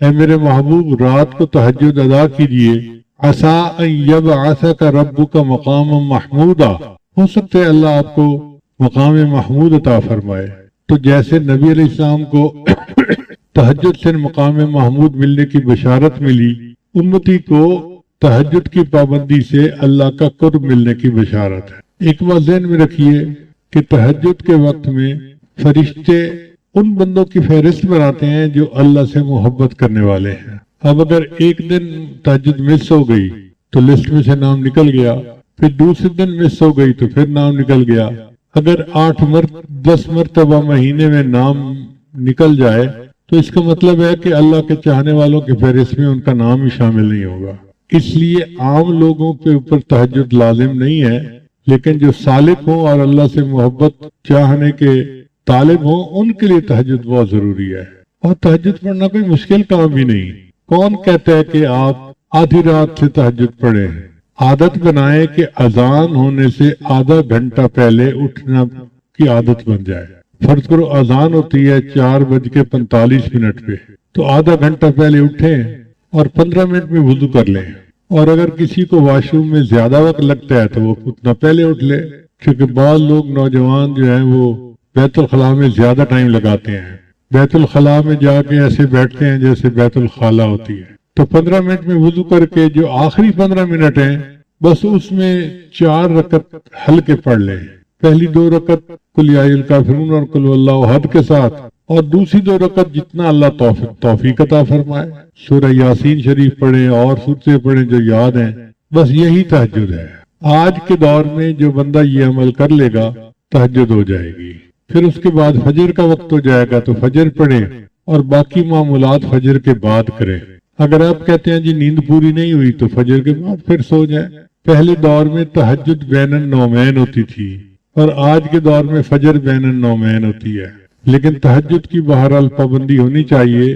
اے میرے محبوب رات کو تہجد ادا کیجئے، عسیٰ ان یبعثک ربک مقاما محمودا، ہو سکتا ہے اللہ آپ کو مقام محمود عطا فرمائے۔ تو جیسے نبی علیہ السلام کو تہجد سے مقام محمود ملنے کی بشارت ملی، امتی کو تہجد کی پابندی سے اللہ کا قرب ملنے کی بشارت ہے۔ ایک بات ذہن میں رکھیے کہ تہجد کے وقت میں فرشتے ان بندوں کی فہرست بناتے ہیں جو اللہ سے محبت کرنے والے ہیں۔ اب اگر ایک دن تہجد مس ہو گئی تو لسٹ میں سے نام نکل گیا، پھر دوسرے دن مس ہو گئی تو پھر نام نکل گیا۔ اگر 10 مرتبہ مہینے میں نام نکل جائے تو اس کا مطلب ہے کہ اللہ کے چاہنے والوں کی فہرست میں ان کا نام ہی شامل نہیں ہوگا۔ اس لیے عام لوگوں کے اوپر تہجد لازم نہیں ہے، لیکن جو سالک ہوں اور اللہ سے محبت چاہنے کے طالب ہوں ان کے لیے تہجد بہت ضروری ہے۔ اور تہجد پڑھنا کوئی مشکل کام بھی نہیں۔ کون کہتا ہے کہ آپ آدھی رات سے تہجد پڑھیں؟ عادت بنائیں کہ اذان ہونے سے آدھا گھنٹہ پہلے اٹھنا کی عادت بن جائے۔ فرض کرو اذان ہوتی ہے 4:45 پہ، تو آدھا گھنٹہ پہلے اٹھیں اور 15 منٹ میں وضو کر لیں۔ اور اگر کسی کو واش روم میں زیادہ وقت لگتا ہے تو وہ اتنا پہلے اٹھ لے، کیونکہ بعض لوگ نوجوان جو ہیں وہ بیت الخلاء میں زیادہ ٹائم لگاتے ہیں، بیت الخلاء میں جا کے ایسے بیٹھتے ہیں جیسے بیت الخلا ہوتی ہے۔ تو 15 منٹ میں وضو کر کے جو آخری 15 منٹ ہیں بس اس میں 4 رکعت ہلکے پڑھ لیں۔ پہلی 2 رکعت قل یا الکافرون اور قل واللہ احد کے ساتھ، اور دوسری 2 رکعت جتنا اللہ توفیق عطا فرمائے۔ سورہ یاسین شریف پڑھیں اور سورتیں پڑھیں جو یاد ہیں، بس یہی تہجد ہے۔ آج کے دور میں جو بندہ یہ عمل کر لے گا تہجد ہو جائے گی۔ پھر اس کے بعد فجر کا وقت ہو جائے گا تو فجر پڑھیں اور باقی معمولات فجر کے بعد کریں۔ اگر آپ کہتے ہیں جی نیند پوری نہیں ہوئی تو فجر کے بعد پھر سو جائیں۔ پہلے دور میں تہجد بین النومین ہوتی تھی اور آج کے دور میں فجر بین النومین ہوتی ہے، لیکن تہجد کی بہرحال پابندی ہونی چاہیے،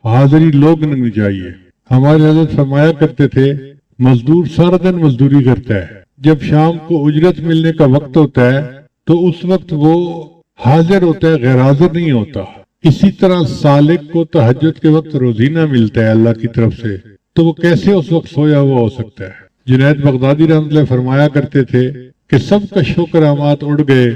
حاضری لوگ نہیں چاہیے۔ ہمارے حضرت فرمایا کرتے تھے مزدور سارا دن مزدوری کرتا ہے، جب شام کو اجرت ملنے کا وقت ہوتا ہے تو اس وقت وہ حاضر ہوتا ہے، غیر حاضر نہیں ہوتا۔ اسی طرح سالک کو تہجد کے وقت روزینہ ملتا ہے اللہ کی طرف سے، تو وہ کیسے اس وقت سویا ہوا ہو سکتا ہے؟ جنید بغدادی رحمۃ اللہ فرمایا کرتے تھے کہ سب کا شکر آمات اڑ گئے،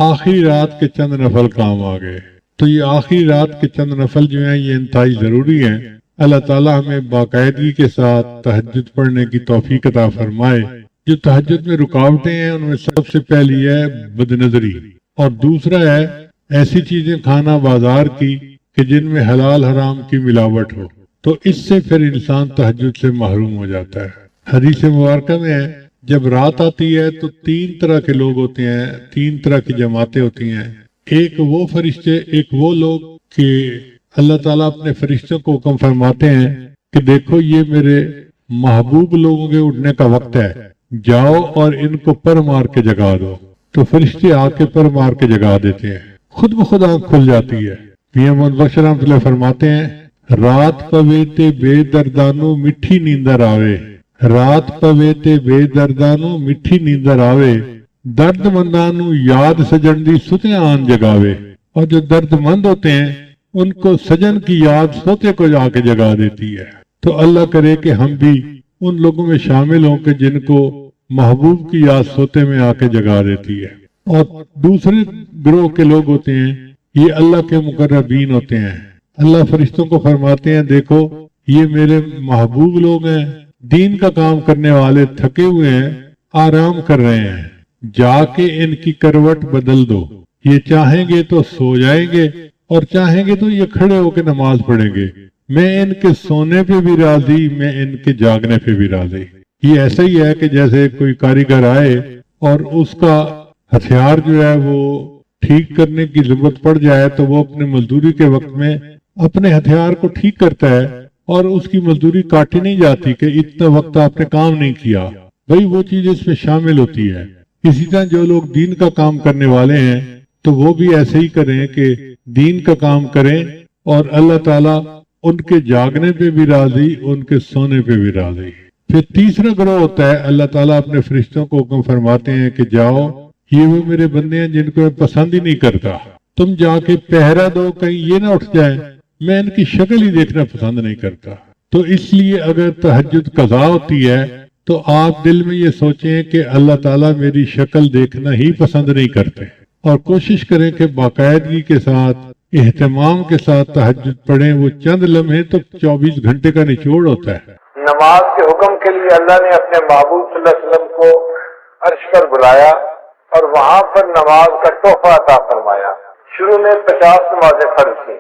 آخری رات کے چند نفل کام آ گئے۔ تو یہ آخری رات کے چند نفل جو ہیں یہ انتہائی ضروری ہیں۔ اللہ تعالیٰ ہمیں باقاعدگی کے ساتھ تہجد پڑھنے کی توفیق عطا فرمائے۔ جو تہجد میں رکاوٹیں ہیں ان میں سب سے پہلی ہے بد نظری، اور دوسرا ہے ایسی چیزیں کھانا بازار کی کہ جن میں حلال حرام کی ملاوٹ ہو، تو اس سے پھر انسان تہجد سے محروم ہو جاتا ہے۔ حدیث مبارکہ میں ہے جب رات آتی ہے تو 3 طرح کے لوگ ہوتے ہیں، 3 طرح کی جماعتیں ہوتی ہیں۔ ایک وہ فرشتے، ایک وہ لوگ کہ اللہ تعالیٰ اپنے فرشتوں کو حکم فرماتے ہیں کہ دیکھو یہ میرے محبوب لوگوں کے اٹھنے کا وقت ہے، جاؤ اور ان کو پر مار کے جگا دو۔ تو فرشتے آ کے پر مار کے جگا دیتے ہیں، خود بخود آنکھ کھل جاتی ہے۔ میاں محمد بخش رحمۃ اللہ فرماتے ہیں رات پویتے بے دردانو مٹھی نیندر آوے، رات پویتے بے دردانو مٹھی نیندر آوے، درد مندانو یاد سجن دی ستے آن جگاوے۔ اور جو درد مند ہوتے ہیں ان کو سجن کی یاد سوتے کو جا کے جگا دیتی ہے۔ تو اللہ کرے کہ ہم بھی ان لوگوں میں شامل ہوں کہ جن کو محبوب کی یاد سوتے میں آ کے جگا دیتی ہے۔ اور دوسرے گروہ کے لوگ ہوتے ہیں یہ اللہ کے مقربین ہوتے ہیں۔ اللہ فرشتوں کو فرماتے ہیں دیکھو یہ میرے محبوب لوگ ہیں، دین کا کام کرنے والے، تھکے ہوئے ہیں، آرام کر رہے ہیں، جا کے ان کی کروٹ بدل دو۔ یہ چاہیں گے تو سو جائیں گے اور چاہیں گے تو یہ کھڑے ہو کے نماز پڑھیں گے۔ میں ان کے سونے پہ بھی راضی، میں ان کے جاگنے پہ بھی راضی۔ یہ ایسا ہی ہے کہ جیسے کوئی کاریگر آئے اور اس کا ہتھیار جو ہے وہ ٹھیک کرنے کی ضرورت پڑ جائے تو وہ اپنے مزدوری کے وقت میں اپنے ہتھیار کو ٹھیک کرتا ہے اور اس کی مزدوری کاٹی نہیں جاتی کہ اتنا وقت آپ نے کام نہیں کیا، بھئی وہ چیز اس میں شامل ہوتی ہے۔ اسی طرح جو لوگ دین کا کام کرنے والے ہیں تو وہ بھی ایسے ہی کریں کہ دین کا کام کریں اور اللہ تعالیٰ ان کے جاگنے پہ بھی راضی، ان کے سونے پہ بھی راضی۔ پھر تیسرا گروہ ہوتا ہے اللہ تعالیٰ اپنے فرشتوں کو حکم فرماتے ہیں کہ جاؤ یہ وہ میرے بندے ہیں جن کو میں پسند ہی نہیں کرتا، تم جا کے پہرا دو کہیں یہ نہ اٹھ جائیں میں ان کی شکل ہی دیکھنا پسند نہیں کرتا۔ تو اس لیے اگر تہجد قضا ہوتی ہے تو آپ دل میں یہ سوچیں کہ اللہ تعالیٰ میری شکل دیکھنا ہی پسند نہیں کرتے، اور کوشش کریں کہ باقاعدگی کے ساتھ اہتمام کے ساتھ تہجد پڑھیں۔ وہ چند لمحے تو 24 گھنٹے کا نچوڑ ہوتا ہے۔ نماز کے حکم کے لیے اللہ نے اپنے محبوب صلی اللہ علیہ وسلم کو عرش پر بلایا اور وہاں پر نماز کا تحفہ عطا فرمایا۔ شروع میں 50 نمازیں فرض کی۔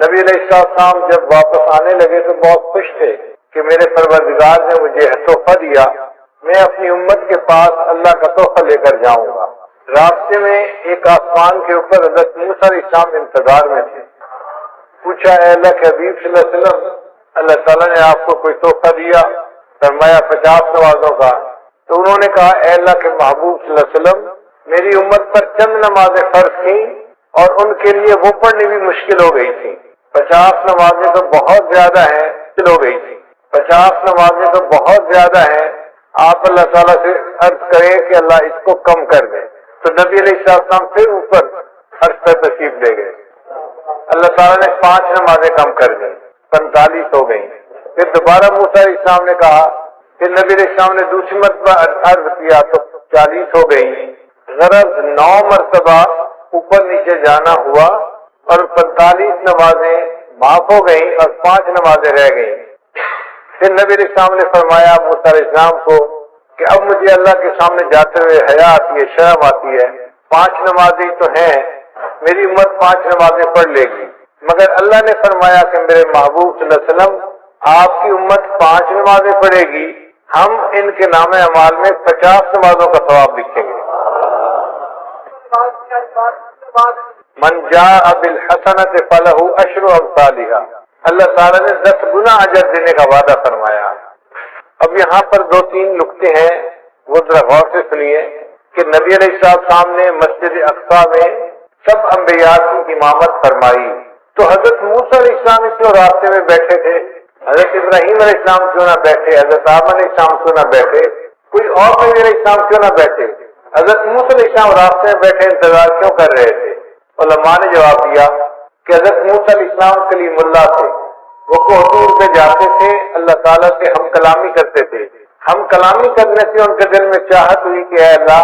نبی علیہ السلام جب واپس آنے لگے تو بہت خوش تھے کہ میرے پروردگار نے مجھے تحفہ دیا، میں اپنی امت کے پاس اللہ کا تحفہ لے کر جاؤں گا۔ راستے میں ایک آسمان کے اوپر حضرت موسیٰ علیہ السلام انتظار میں تھے۔ پوچھا، اے اللہ کے حبیب صلی اللہ علیہ وسلم، اللہ تعالیٰ نے آپ کو کوئی تحفہ دیا؟ فرمایا 50 نمازوں کا۔ تو انہوں نے کہا، اے اللہ کے محبوب صلی اللہ علیہ وسلم، میری امت پر چند نمازیں فرض کی اور ان کے لیے وہ پڑھنی بھی مشکل ہو گئی تھی۔ 50 نمازیں تو بہت زیادہ ہیں، مشکل ہو گئی تھی۔ 50 نمازیں تو بہت زیادہ ہیں، آپ اللہ تعالیٰ سے عرض کریں کہ اللہ اس کو کم کر دیں۔ تو نبی علیہ السلام پھر اوپر عرش پر تشریف لے گئے۔ اللہ تعالیٰ نے 5 نمازیں کم کر دیں، 45 ہو گئی۔ پھر دوبارہ موسیٰ علیہ السلام نے کہا، پھر نبی علیہ السلام نے دوسری مرتبہ عرض کیا تو 40 ہو گئی۔ غرض 9 مرتبہ اوپر نیچے جانا ہوا اور 45 نمازیں معاف ہو گئیں اور 5 نمازیں رہ گئیں۔ پھر نبی علیہ السلام نے فرمایا موسیٰ علیہ السلام کو کہ اب مجھے اللہ کے سامنے جاتے ہوئے حیا آتی ہے، شرم آتی ہے۔ 5 نمازیں تو ہیں، میری امت 5 نمازیں پڑھ لے گی، مگر اللہ نے فرمایا کہ میرے محبوب صلی اللہ علیہ وسلم آپ کی امت 5 نمازیں پڑھے گی، ہم ان کے نام اعمال میں 50 نمازوں کا ثواب لکھیں گے۔ من جاء بالحسنۃ فلہ عشر امثالھا، اللہ تعالیٰ نے 10 گنا اجر دینے کا وعدہ فرمایا۔ اب یہاں پر 2-3 نکتے ہیں، وہ ذرا غور سے سنیے کہ نبی علیہ السلام نے مسجد اقصیٰ میں سب انبیاء کی امامت فرمائی، تو حضرت موسیٰ علیہ السلام کیوں راستے میں بیٹھے تھے؟ حضرت ابراہیم علیہ السلام کیوں نہ بیٹھے؟ حضرت آدم علیہ السلام کیوں نہ بیٹھے؟ کوئی اور نبی علیہ السلام کیوں نہ بیٹھے؟ حضرت موسیٰ علیہ السلام راستے میں بیٹھے انتظار کیوں کر رہے تھے؟ علماء نے جواب دیا کہ حضرت موسیٰ علیہ السلام کلیم اللہ تھے، وہ کوہ پہ جاتے تھے، اللہ تعالیٰ سے ہم کلامی کرتے تھے۔ ہم کلامی کرنے سے ان کے دل میں چاہت ہوئی کہ اے اللہ،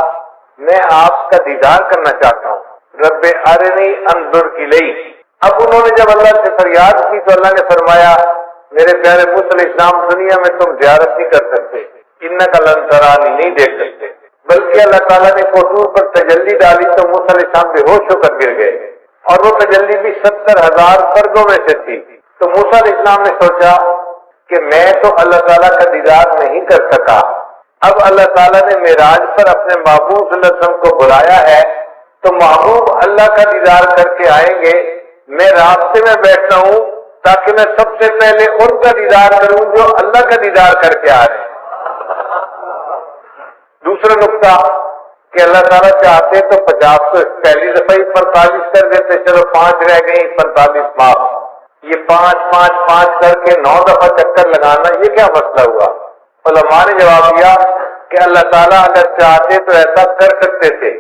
میں آپ کا دیدار کرنا چاہتا ہوں، رب ارنی انظر الیک۔ اب انہوں نے جب اللہ سے فریاد کی تو اللہ نے فرمایا، میرے پیارے موسیٰ علیہ السلام، دنیا میں تم زیارت نہیں کر سکتے، انک لن ترانی، نہیں دیکھ سکتے۔ بلکہ اللہ تعالیٰ نے کوہ پر تجلی ڈالی تو موسیٰ علیہ السلام بے ہوش ہو کر گر گئے، اور وہ تجلی بھی 70,000 فردوں میں سے تھی۔ تو موسیٰ علیہ السلام نے سوچا کہ میں تو اللہ تعالیٰ کا دیدار نہیں کر سکا، اب اللہ تعالیٰ نے معراج پر اپنے محبوب صلی اللہ علیہ وسلم کو بلایا ہے تو محبوب اللہ کا دیدار کر کے آئیں گے، میں راستے میں بیٹھتا ہوں تاکہ میں سب سے پہلے ان کا دیدار کروں جو اللہ کا دیدار کر کے آ رہے ہیں۔ دوسرا نقطہ کہ اللہ تعالیٰ چاہتے تو 50 کو پہلی دفعہ ہی 45 کر دیتے، چلو 5 رہ گئی، 45 معاف۔ یہ 5 کر کے 9 دفعہ چکر لگانا، یہ کیا مسئلہ ہوا؟ علماء نے جواب دیا کہ اللہ تعالیٰ اگر چاہتے تو ایسا کر سکتے تھے،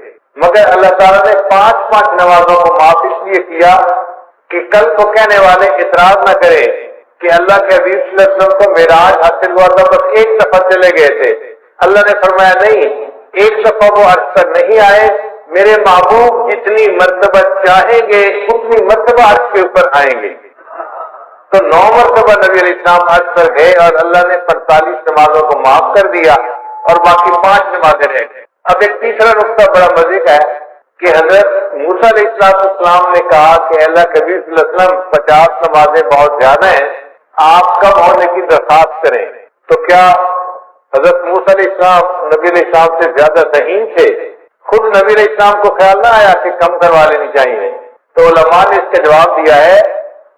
مگر اللہ تعالیٰ نے 5 نمازوں کو معاف اس لیے کیا کہ کل کو کہنے والے اعتراض نہ کرے کہ اللہ کے حبیب صلی اللہ علیہ وسلم کو معراج حاصل ہوا تھا، بس 1 دفعہ چلے گئے تھے۔ اللہ نے فرمایا نہیں، 1 دفعہ وہ عرش پر نہیں آئے، میرے محبوب جتنی مرتبہ چاہیں گے اتنی مرتبہ عرش کے اوپر آئیں گے۔ تو 9 مرتبہ نبی علیہ السلام عرش پر گئے اور اللہ نے 45 نمازوں کو معاف کر دیا اور باقی 5 نمازیں رہ گئے۔ اب ایک تیسرا نقطہ بڑا مزے کا ہے کہ حضرت موسیٰ علیہ السلام نے کہا کہ اللہ کے حبیب صلی اللہ علیہ وسلم 50 نمازیں بہت زیادہ ہیں، آپ کم ہونے کی درخواست کریں۔ تو کیا حضرت موسیٰ علیہ السلام نبی علیہ السلام سے زیادہ ذہین تھے؟ خود نبی علیہ السلام کو خیال نہ آیا کہ کم کروا لینی چاہیے؟ تو علماء نے اس کا جواب دیا ہے،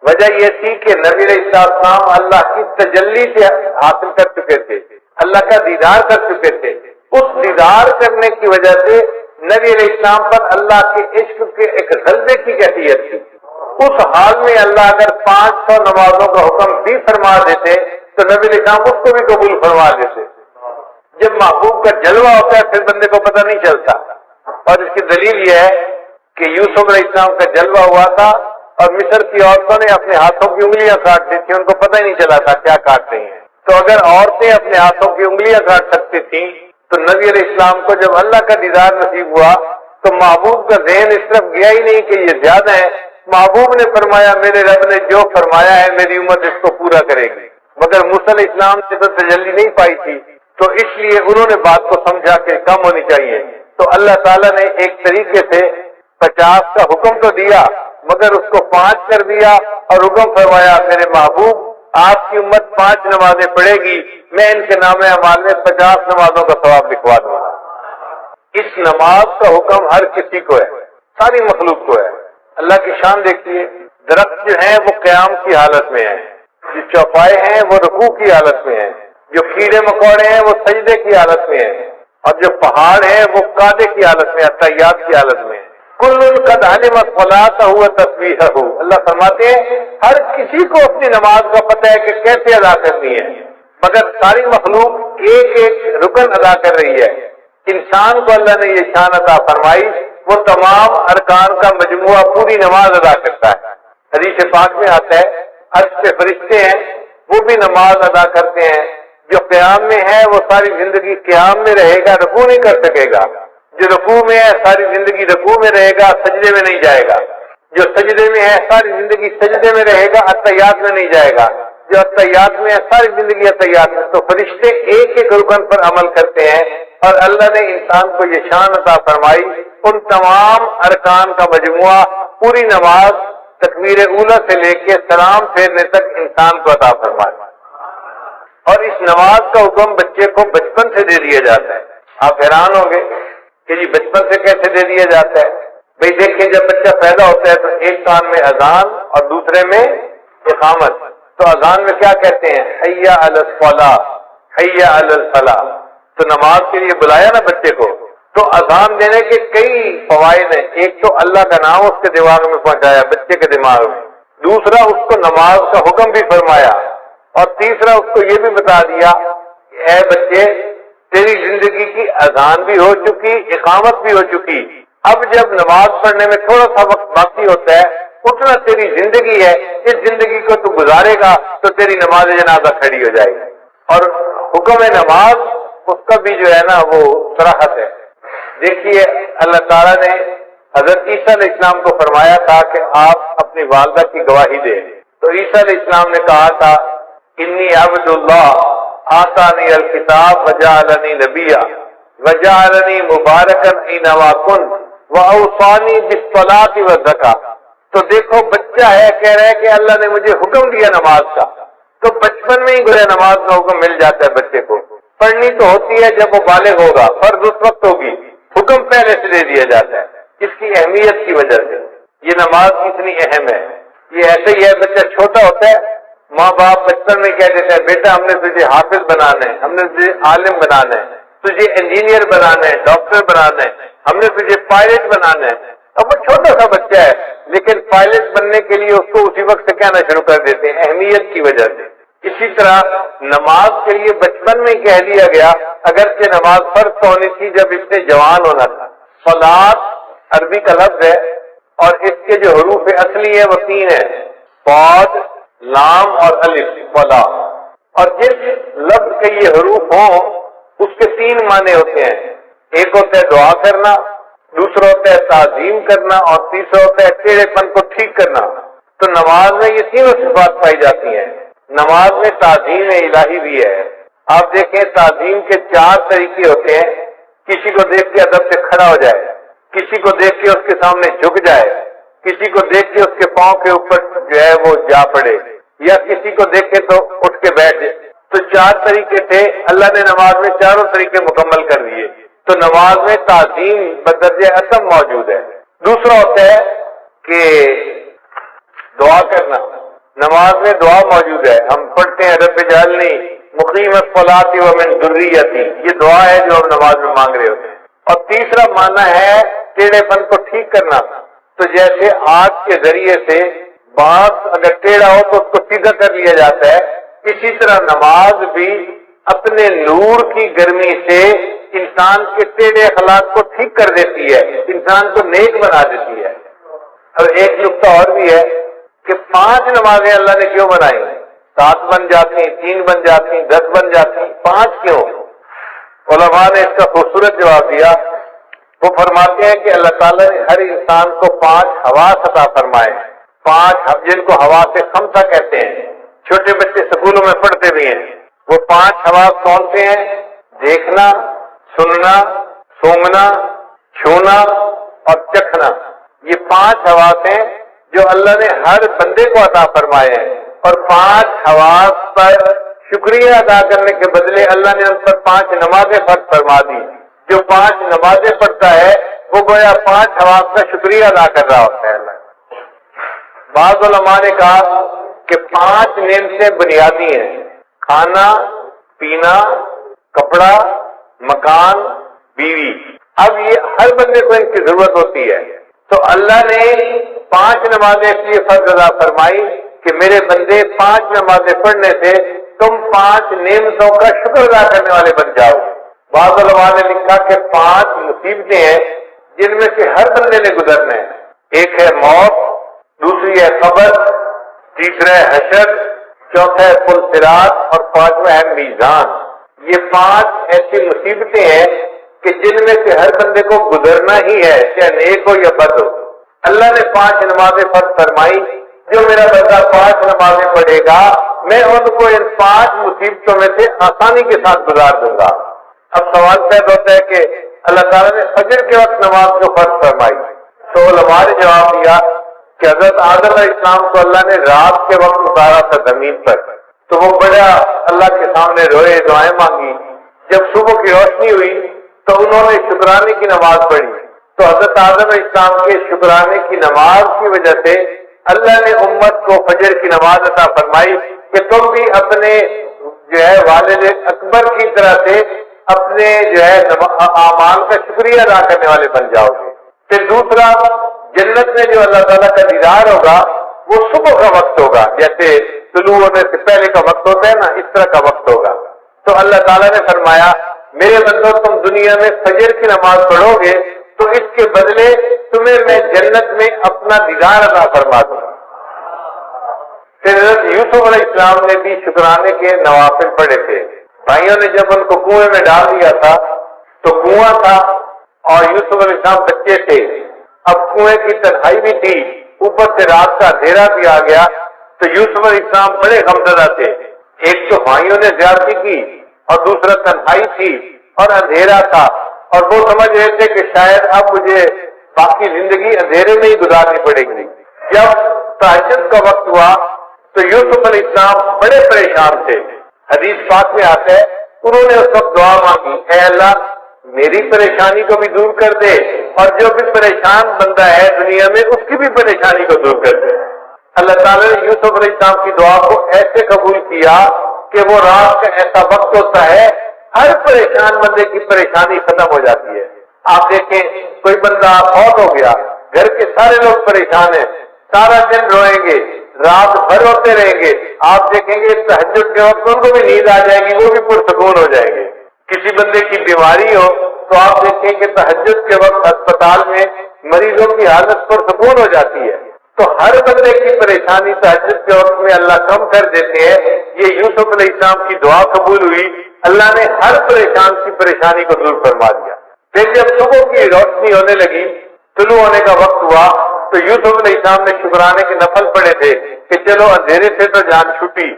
وجہ یہ تھی کہ نبی علیہ السلام اللہ کی تجلی سے حاصل کر چکے تھے، اللہ کا دیدار کر چکے تھے۔ اس دیدار کرنے کی وجہ سے نبی علیہ السلام پر اللہ کے عشق کے ایک غلبے کی کیفیت تھی۔ اس حال میں اللہ اگر 500 نمازوں کا حکم بھی فرما دیتے تو نبی علیہ السلام اس کو بھی قبول فرما دیتے۔ جب محبوب کا جلوہ ہوتا ہے پھر بندے کو پتہ نہیں چلتا، اور اس کی دلیل یہ ہے کہ یوسف علیہ السلام کا جلوہ ہوا تھا اور مصر کی عورتوں نے اپنے ہاتھوں کی انگلیاں کاٹ دی تھی، ان کو پتہ ہی نہیں چلا تھا کیا کاٹ رہی ہیں۔ تو اگر عورتیں اپنے ہاتھوں کی انگلیاں کاٹ سکتی تھیں تو نبی علیہ السلام کو جب اللہ کا دیدار نصیب ہوا تو محبوب کا ذہن اس طرف گیا ہی نہیں کہ یہ زیادہ ہے۔ محبوب نے فرمایا میرے رب نے جو فرمایا ہے میری امت اس کو پورا کرے گی، مگر موسیٰ علیہ السلام سے تو تجلی نہیں پائی تھی، تو اس لیے انہوں نے بات کو سمجھا کہ کم ہونی چاہیے۔ تو اللہ تعالیٰ نے ایک طریقے سے 50 کا حکم تو دیا مگر اس کو 5 کر دیا اور حکم فرمایا میرے محبوب آپ کی امت 5 نمازیں پڑھے گی، میں ان کے نام اعمال میں 50 نمازوں کا ثواب لکھوا دوں گا۔ اس نماز کا حکم ہر کسی کو ہے، ساری مخلوق کو ہے۔ اللہ کی شان دیکھیے، درخت جو ہیں وہ قیام کی حالت میں ہیں، جو چوپائے ہیں وہ رکوع کی حالت میں ہیں، جو کیڑے مکوڑے ہیں وہ سجدے کی حالت میں ہیں، اور جو پہاڑ ہیں وہ قعدے کی حالت میں، تحیات کی حالت میں ہیں۔ کل قد علم صلاتہ و تسبیحہ، اللہ فرماتے ہیں ہر کسی کو اپنی نماز کا پتہ ہے کہ کیسے ادا کرنی ہے، مگر ساری مخلوق ایک ایک رکن ادا کر رہی ہے۔ انسان کو اللہ نے یہ شان عطا فرمائی، وہ تمام ارکان کا مجموعہ پوری نماز ادا کرتا ہے۔ حدیث پاک میں آتا ہے عرش پہ فرشتے ہیں وہ بھی نماز ادا کرتے ہیں، جو قیام میں ہے وہ ساری زندگی قیام میں رہے گا، رکوع نہیں کر سکے گا، جو رکوع میں ہے ساری زندگی رکوع میں رہے گا، سجدے میں نہیں جائے گا، جو سجدے میں ہے ساری زندگی سجدے میں رہے گا، اتحیات میں نہیں جائے گا، جو اتحیات میں ہے ساری زندگی اتحیات میں۔ تو فرشتے ایک ایک رکن پر عمل کرتے ہیں، اور اللہ نے انسان کو یہ شان عطا فرمائی، ان تمام ارکان کا مجموعہ پوری نماز تکبیر اولیٰ سے لے کے سلام پھیرنے تک انسان کو عطا فرمایا۔ اور اس نماز کا حکم بچے کو بچپن سے دے دیا جاتا ہے۔ آپ حیران ہوں گے کہ جی بچپن سے کیسے دے دیا جاتا ہے؟ بھئی دیکھیں جب بچہ پیدا ہوتا ہے تو ایک کان میں اذان اور دوسرے میں اقامت۔ تو اذان میں کیا کہتے ہیں؟ حی علی الصلاۃ، حی علی الفلاح۔ تو نماز کے لیے بلایا نا بچے کو، تو اذان دینے کے کئی فوائد ہیں۔ ایک تو اللہ کا نام اس کے دماغ میں پہنچایا، بچے کے دماغ میں، دوسرا اس کو نماز کا حکم بھی فرمایا، اور تیسرا اس کو یہ بھی بتا دیا کہ اے بچے تیری زندگی کی اذان بھی ہو چکی، اقامت بھی ہو چکی، اب جب نماز پڑھنے میں تھوڑا سا وقت باقی ہوتا ہے، اتنا تیری زندگی ہے، اس زندگی کو تو گزارے گا تو تیری نماز جنازہ کھڑی ہو جائے گی۔ اور حکم نماز اس کا بھی جو ہے نا وہ صراحت ہے۔ دیکھیے اللہ تعالیٰ نے حضرت عیسیٰ علیہ السلام کو فرمایا تھا کہ آپ اپنی والدہ کی گواہی دیں، تو عیسیٰ علیہ السلام نے کہا تھا انی عبد اللہ آتانی الکتاب وجعلنی نبیا وجعلنی مبارکا اینما کنت واوصانی بالصلاۃ والزکاۃ۔ تو دیکھو بچہ ہے کہہ رہا ہے کہ اللہ نے مجھے حکم دیا نماز کا، تو بچپن میں ہی گویا نماز کا حکم مل جاتا ہے بچے کو۔ پڑھنی تو ہوتی ہے جب وہ بالغ ہوگا، فرض اس وقت ہوگی، حکم پہلے سے دے دیا جاتا ہے اس کی اہمیت کی وجہ سے۔ یہ نماز کتنی اہم ہے، یہ ایسے ہی ہے، بچہ چھوٹا ہوتا ہے ماں باپ بچپن میں کہہ دیتے ہیں بیٹا ہم نے تجھے حافظ بنانا ہے، ہم نے تجھے عالم بنانا ہے، تجھے انجینئر بنانا ہے، ڈاکٹر بنانا ہے، ہم نے تجھے پائلٹ بنانا ہے۔ اب وہ چھوٹا سا بچہ ہے لیکن پائلٹ بننے کے لیے اس کو اسی وقت سے کہنا شروع کر دیتے ہیں اہمیت کی وجہ سے۔ اسی طرح نماز کے لیے بچپن میں کہہ دیا گیا، اگرچہ نماز فرض تو ہونی تھی جب اس نے جوان ہونا تھا۔ صلاۃ عربی کا لفظ ہے اور اس کے جو حروف اصلی ہیں وہ 3 ہیں، صاد، لام اور الف، صلاۃ۔ اور جس لفظ کے یہ حروف ہوں اس کے 3 معنی ہوتے ہیں، ایک ہوتا ہے دعا کرنا، دوسرا ہوتا ہے تعظیم کرنا، اور تیسرا ہوتا ہے ٹیڑھے پن کو ٹھیک کرنا۔ تو نماز میں یہ تینوں صفات پائی جاتی ہیں۔ نماز میں تعظیم الہی بھی ہے۔ آپ دیکھیں تعظیم کے 4 طریقے ہوتے ہیں، کسی کو دیکھ کے ادب سے کھڑا ہو جائے، کسی کو دیکھ کے اس کے سامنے جھک جائے، کسی کو دیکھ کے اس کے پاؤں کے اوپر جو ہے وہ جا پڑے، یا کسی کو دیکھ کے تو اٹھ کے بیٹھ جائے۔ تو 4 طریقے تھے، اللہ نے نماز میں چاروں طریقے مکمل کر دیے۔ تو نماز میں تعظیم بدرجہ اعظم موجود ہے۔ دوسرا ہوتا ہے کہ دعا کرنا، نماز میں دعا موجود ہے، ہم پڑھتے ہیں رب اجعلنی مقیم الصلاۃ ومن ذریتی، یہ دعا ہے جو ہم نماز میں مانگ رہے ہوتے ہیں۔ اور تیسرا معنی ہے ٹیڑھے پن کو ٹھیک کرنا، تو جیسے آگ کے ذریعے سے بانس اگر ٹیڑھا ہو تو اس کو سیدھا کر لیا جاتا ہے، اسی طرح نماز بھی اپنے نور کی گرمی سے انسان کے ٹیڑھے اخلاق کو ٹھیک کر دیتی ہے، انسان کو نیک بنا دیتی ہے۔ اور ایک نقطہ اور بھی ہے کہ 5 نمازیں اللہ نے کیوں بنائی؟ 7 بن جاتی، 3 بن جاتی، 10 بن جاتی، 5 کیوں؟ علماء نے اس کا خوبصورت جواب دیا. وہ فرماتے ہیں کہ اللہ تعالیٰ نے ہر انسان کو 5 حواس عطا فرمائے، 5 جن کو حواس خمسہ کہتے ہیں. چھوٹے بچے سکولوں میں پڑھتے بھی ہیں. وہ 5 حواس کون سے ہیں؟ دیکھنا، سننا، سونگنا، چھونا اور چکھنا. یہ 5 حواس ہیں جو اللہ نے ہر بندے کو عطا فرمائے ہیں، اور 5 حواس پر شکریہ ادا کرنے کے بدلے اللہ نے ان پر 5 نمازیں فرض فرما دی. جو 5 نمازیں پڑھتا ہے وہ گویا 5 حواس کا شکریہ ادا کر رہا ہوتا ہے. اللہ بعض علماء نے کہا کہ 5 نعمتیں بنیادی ہیں: کھانا، پینا، کپڑا، مکان، بیوی. اب یہ ہر بندے کو ان کی ضرورت ہوتی ہے، تو اللہ نے 5 نمازیں اس لیے فرض ادا فرمائی کہ میرے بندے 5 نمازیں پڑھنے سے تم 5 نعمتوں کا شکر ادا کرنے والے بن جاؤ. بعض علماء نے لکھا کہ 5 مصیبتیں ہیں جن میں سے ہر بندے نے گزرنا ہے. ایک ہے موت، دوسری ہے قبر، تیسرا ہے حشر، چوتھا ہے پل صراط، اور 5واں ہے میزان. یہ 5 ایسی مصیبتیں ہیں کہ جن میں سے ہر بندے کو گزرنا ہی ہے، چاہے نیک ہو یا بد ہو. اللہ نے 5 نمازیں فرض فرمائی. جو میرا بندہ 5 نمازیں پڑھے گا میں ان کو ان 5 مصیبتوں میں سے آسانی کے ساتھ گزار دوں گا. اب سوال پیدا ہوتا ہے کہ اللہ تعالیٰ نے فجر کے وقت نماز کو فرض فرمائی، تو علماء نے جواب دیا کہ حضرت آدم علیہ السلام کو اللہ نے رات کے وقت اتارا تھا زمین پر، تو وہ بڑا اللہ کے سامنے روئے، دعائیں مانگی. جب صبح کی روشنی ہوئی تو انہوں نے شکرانے کی نماز پڑھی. تو حضرت آدم علیہ السلام کے شکرانے کی نماز کی وجہ سے اللہ نے امت کو فجر کی نماز عطا فرمائی کہ تم بھی اپنے والد اکبر کی طرح سے اپنے اعمال کا شکریہ ادا کرنے والے بن جاؤ گے. پھر دوسرا، جنت میں جو اللہ تعالیٰ کا دیدار ہوگا وہ صبح کا وقت ہوگا، جیسے طلوع ہونے سے پہلے کا وقت ہوتا ہے نا، اس طرح کا وقت ہوگا. تو اللہ تعالیٰ نے فرمایا میرے بندو تم دنیا میں فجر کی نماز پڑھو گے تو اس کے بدلے تمہیں میں جنت میں اپنا دیدار عطا فرما دوں. پھر حضرت یوسف علیہ السلام نے بھی شکرانے کے نوافل پڑھے تھے. بھائیوں نے جب ان کو کنویں میں ڈال دیا تھا تو کنواں تھا اور یوسف علیہ السلام بچے تھے. اب کنویں کی تنہائی بھی تھی، اوپر سے رات کا اندھیرا بھی آ گیا، تو یوسف علیہ السلام بڑے غمزدہ تھے. ایک تو بھائیوں نے زیادتی کی اور دوسرا تنہائی تھی اور اندھیرا تھا، اور وہ سمجھ رہے تھے کہ شاید اب مجھے باقی زندگی اندھیرے میں ہی گزارنی پڑے گی. جب تہجد کا وقت ہوا تو یوسف علیہ السلام بڑے پریشان تھے. حدیث پاک میں آتا ہے انہوں نے اس وقت دعا مانگی، اے اللہ میری پریشانی کو بھی دور کر دے اور جو بھی پریشان بندہ ہے دنیا میں اس کی بھی پریشانی کو دور کر دے. اللہ تعالیٰ نے یوسف علیہ السلام کی دعا کو ایسے قبول کیا کہ وہ رات کا ایسا وقت ہوتا ہے ہر پریشان بندے کی پریشانی ختم ہو جاتی ہے. آپ دیکھیں کوئی بندہ فوت ہو گیا، گھر کے سارے لوگ پریشان ہیں، سارا دن روئیں گے، رات بھر روتے رہیں گے. آپ دیکھیں گے تہجد کے وقت ان کو بھی نیند آ جائے گی، وہ بھی پرسکون ہو جائیں گے. کسی بندے کی بیماری ہو تو آپ دیکھیں کہ تہجد کے وقت اسپتال میں مریضوں کی حالت پرسکون ہو جاتی ہے. تو ہر بندے کی پریشانی تہجد کے وقت میں اللہ کم کر دیتے ہیں. یہ یوسف علیہ السلام کی دعا قبول ہوئی، اللہ نے ہر پریشان کی پریشانی کو دور فرما دیا. پھر جب صبح کی روشنی ہونے لگی، طلوع ہونے کا وقت ہوا، تو یوسف علیہ السلام نے شکرانے کے نفل پڑے تھے کہ چلو اندھیرے سے تو جان چھٹی،